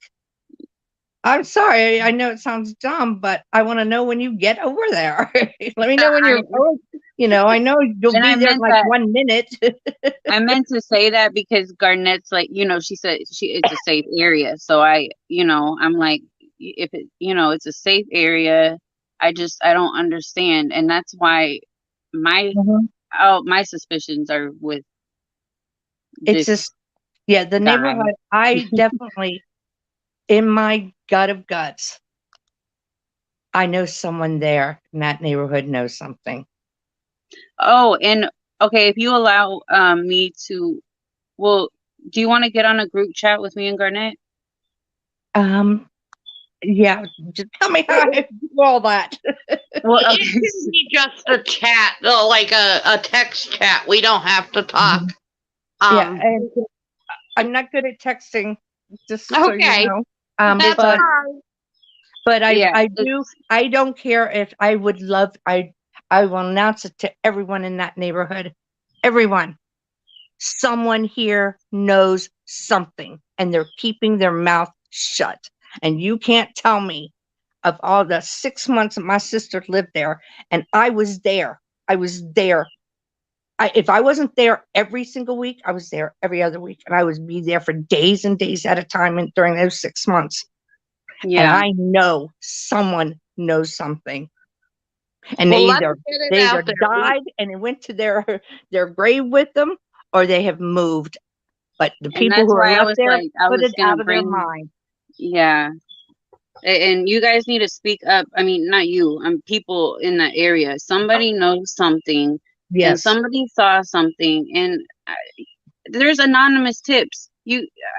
Speaker 3: I'm sorry, I know it sounds dumb, but I want to know when you get over there. Let me know when you're going. I know you'll
Speaker 1: And
Speaker 3: be
Speaker 1: I
Speaker 3: there in
Speaker 1: meant
Speaker 3: like
Speaker 1: that
Speaker 3: 1 minute.
Speaker 1: I meant to say that because Garnett's like, she said it's a safe area. So I'm like, if it's a safe area, I don't understand. And that's why my
Speaker 3: Mhm.
Speaker 1: my suspicions are with
Speaker 3: It's
Speaker 1: this
Speaker 3: just, yeah, the
Speaker 1: guy.
Speaker 3: neighborhood. I definitely, in my gut of guts, I know someone there in that neighborhood knows something.
Speaker 1: Oh, and okay, if you allow me to, well, do you want to get on a group chat with me and Garnett?
Speaker 3: Um, yeah, just tell me how I do all that.
Speaker 1: Well,
Speaker 2: It
Speaker 1: okay.
Speaker 2: can be just a chat, though, like a text chat. We don't have to talk.
Speaker 3: Yeah,
Speaker 2: Um.
Speaker 3: and I'm not good at texting, just so you
Speaker 2: Okay.
Speaker 3: know.
Speaker 2: That's
Speaker 3: But
Speaker 2: fine.
Speaker 1: Yeah,
Speaker 3: I don't care if I would love. I will announce it to everyone in that neighborhood. Everyone, someone here knows something, and they're keeping their mouth shut. And you can't tell me, of all the 6 months that my sister lived there, and I was there. I was there. If I wasn't there every single week, I was there every other week, and I would be there for days and days at a time during those 6 months. And
Speaker 1: yeah.
Speaker 3: I know someone knows something, and
Speaker 2: Well, let's get it
Speaker 3: they either
Speaker 2: out there.
Speaker 3: died and it went to their grave with them, or they have moved. But the
Speaker 1: And
Speaker 3: people
Speaker 1: that's
Speaker 3: who are
Speaker 1: why I
Speaker 3: left
Speaker 1: was
Speaker 3: there
Speaker 1: like, I
Speaker 3: put
Speaker 1: was
Speaker 3: it
Speaker 1: gonna
Speaker 3: out of their
Speaker 1: bring,
Speaker 3: mind.
Speaker 1: yeah. And you guys need to speak up. I mean, not you, people in that area. Somebody knows something, and
Speaker 3: Yes,
Speaker 1: somebody saw something, and there's anonymous tips.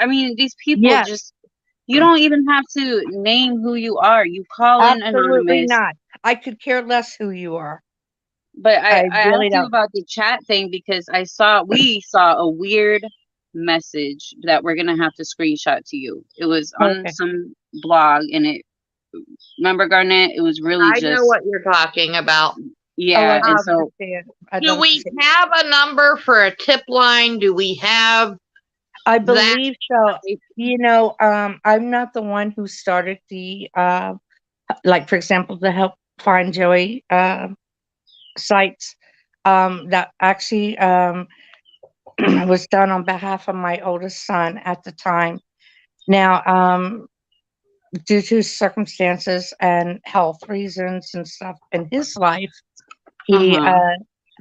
Speaker 1: I mean, these people
Speaker 3: yes,
Speaker 1: just, you don't even have to name who you are. You call in
Speaker 3: absolutely
Speaker 1: anonymous.
Speaker 3: not. I could care less who you are.
Speaker 1: But I
Speaker 3: I really
Speaker 1: asked you
Speaker 3: don't.
Speaker 1: about the chat thing because we saw a weird message that we're gonna have to screenshot to you. It was on
Speaker 3: Okay.
Speaker 1: some blog, and remember, Garnett, it was really
Speaker 2: I know
Speaker 1: just,
Speaker 2: what you're talking about.
Speaker 1: yeah.
Speaker 3: I'd
Speaker 1: And
Speaker 3: love to
Speaker 1: so
Speaker 3: see it. I'd
Speaker 2: Do
Speaker 3: love to
Speaker 2: we
Speaker 3: see it.
Speaker 2: have a number for a tip line? Do we have
Speaker 3: I
Speaker 2: that?
Speaker 3: believe so. I'm not the one who started the like, for example, to help find Joey sites. That actually was done on behalf of my oldest son at the time. Now, due to circumstances and health reasons and stuff in his life, he
Speaker 1: uh-huh.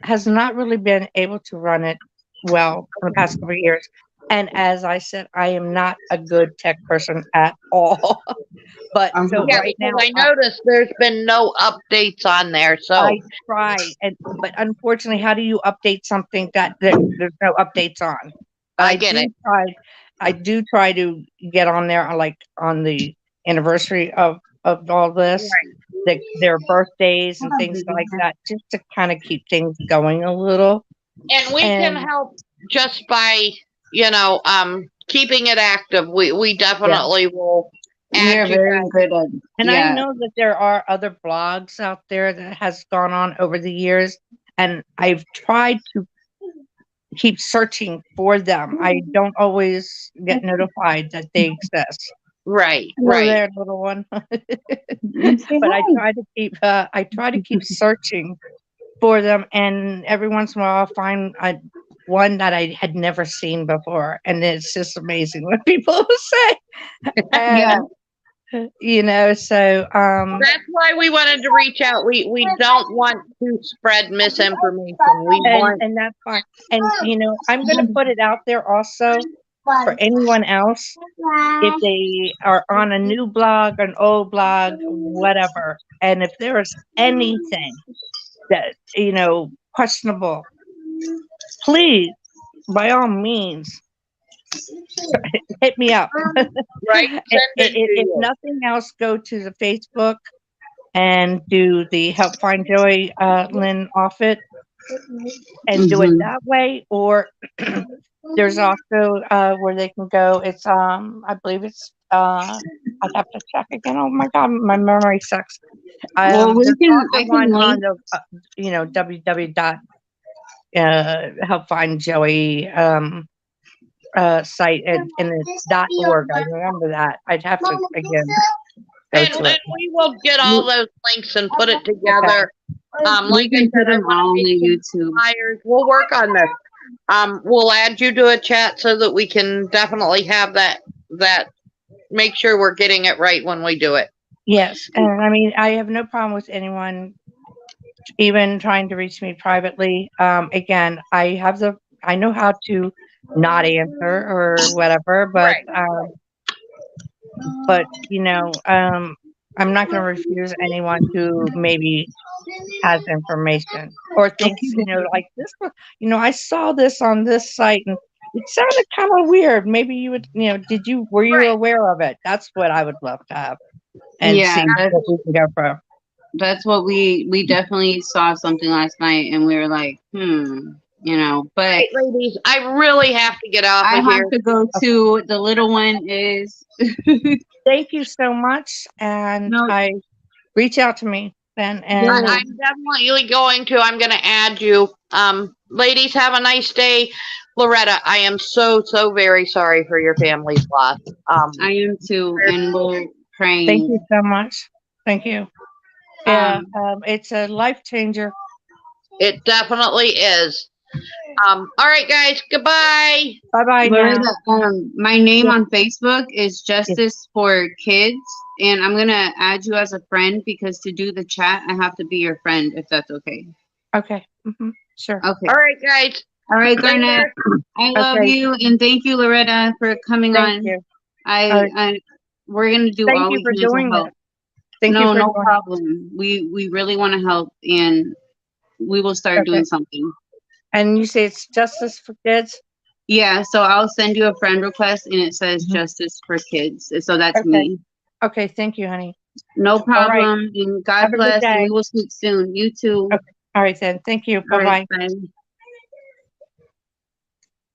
Speaker 3: has not really been able to run it well for the past couple of years. And as I said, I am not a good tech person at all. But so
Speaker 2: Yeah,
Speaker 3: right
Speaker 2: because
Speaker 3: now,
Speaker 2: I noticed there's been no updates on there. So
Speaker 3: I try, but unfortunately, how do you update something that there's no updates on? But
Speaker 2: I get it.
Speaker 3: I do try to get on there, like on the anniversary of all this, their birthdays and things like that, just to kind of keep things going a little.
Speaker 2: And we can
Speaker 3: And
Speaker 2: help just by, keeping it active. We definitely will
Speaker 1: You're
Speaker 2: add you
Speaker 1: very
Speaker 2: guys.
Speaker 1: good at,
Speaker 3: and I
Speaker 1: yeah.
Speaker 3: know that there are other blogs out there that has gone on over the years, and I've tried to keep searching for them. I don't always get notified that they exist.
Speaker 2: Right,
Speaker 3: Hello
Speaker 2: right.
Speaker 3: there, little one.
Speaker 1: Say
Speaker 3: But
Speaker 1: hi.
Speaker 3: I try to keep searching for them, and every once in a while I'll find one that I had never seen before, and it's just amazing what people say.
Speaker 1: Yeah.
Speaker 3: And so
Speaker 2: That's why we wanted to reach out. We don't want to spread misinformation. We want
Speaker 3: and that's fine. And I'm going to put it out there also for anyone else, if they are on a new blog, an old blog, whatever, and if there is anything that questionable, please, by all means, hit me up.
Speaker 2: right. Send it to
Speaker 3: If
Speaker 2: you.
Speaker 3: nothing else, go to the Facebook and do the Help Find Joey Lynn Offutt, and do it that way. Or there's also where they can go. It's I believe it's I'd have to check again. Oh my god, my memory sucks.
Speaker 1: Well,
Speaker 3: There's
Speaker 1: I
Speaker 3: also
Speaker 1: can
Speaker 3: one on
Speaker 1: link.
Speaker 3: the www dot help find Joey site, and it's .org. I remember that. I'd have to again go
Speaker 2: And
Speaker 3: to it.
Speaker 2: we will get all those links and put it together.
Speaker 1: We
Speaker 2: Like I
Speaker 1: can put
Speaker 2: said, I
Speaker 1: them
Speaker 2: want
Speaker 1: all on
Speaker 2: to
Speaker 1: the
Speaker 2: make some
Speaker 1: YouTube.
Speaker 2: flyers. We'll work on this. We'll add you to a chat so that we can definitely have that make sure we're getting it right when we do it.
Speaker 3: Yes, and I mean, I have no problem with anyone even trying to reach me privately. Again, I know how to not answer or whatever, but
Speaker 2: Right.
Speaker 3: I'm not going to refuse anyone who maybe has information or thinks, like this, I saw this on this site and it sounded kind of weird. Maybe you would, were you
Speaker 2: Right.
Speaker 3: aware of it? That's what I would love to have and
Speaker 1: Yeah,
Speaker 3: see what we can go from.
Speaker 1: that's what we definitely saw something last night, and we were like, but
Speaker 2: Right, ladies, I really have to get off
Speaker 1: I
Speaker 2: of
Speaker 1: have
Speaker 2: here.
Speaker 1: to go to the little one is
Speaker 3: Thank you so much. And
Speaker 1: no,
Speaker 3: I reach out to me then. And
Speaker 2: I'm definitely going to. I'm going to add you. Ladies, have a nice day. Loretta, I am so very sorry for your family's loss.
Speaker 1: I am too, and we're praying.
Speaker 3: thank you so much. Thank you. Yeah, it's a life changer.
Speaker 2: It definitely is. All right, guys. Goodbye.
Speaker 3: Bye bye now.
Speaker 1: Loretta, my name
Speaker 3: Yeah.
Speaker 1: on Facebook is Justice for Kids, and I'm gonna add you as a friend because to do the chat, I have to be your friend if that's okay.
Speaker 3: Okay. Sure.
Speaker 1: Okay.
Speaker 2: All right, guys.
Speaker 1: All right,
Speaker 2: Later.
Speaker 1: Garnett. I love
Speaker 3: Okay.
Speaker 1: you, and thank you, Loretta, for coming
Speaker 3: Thank
Speaker 1: on.
Speaker 3: you.
Speaker 1: We're gonna do
Speaker 3: Thank
Speaker 1: all
Speaker 3: you
Speaker 1: we
Speaker 3: for
Speaker 1: can to
Speaker 3: doing
Speaker 1: help.
Speaker 3: that. Thank you
Speaker 1: No,
Speaker 3: for
Speaker 1: no
Speaker 3: doing
Speaker 1: problem. We really want to help, and we will start
Speaker 3: Okay.
Speaker 1: doing something.
Speaker 3: And you say it's Justice for Kids?
Speaker 1: Yeah, so I'll send you a friend request, and it says Justice for Kids. So that's
Speaker 3: Okay.
Speaker 1: me.
Speaker 3: Okay. Thank you, honey.
Speaker 1: No
Speaker 3: All right.
Speaker 1: problem. And God
Speaker 3: Have a good
Speaker 1: bless, and
Speaker 3: day.
Speaker 1: we will speak soon. You too.
Speaker 3: Okay. All right then. Thank you.
Speaker 1: All
Speaker 3: Bye
Speaker 1: right,
Speaker 3: bye.
Speaker 1: bye.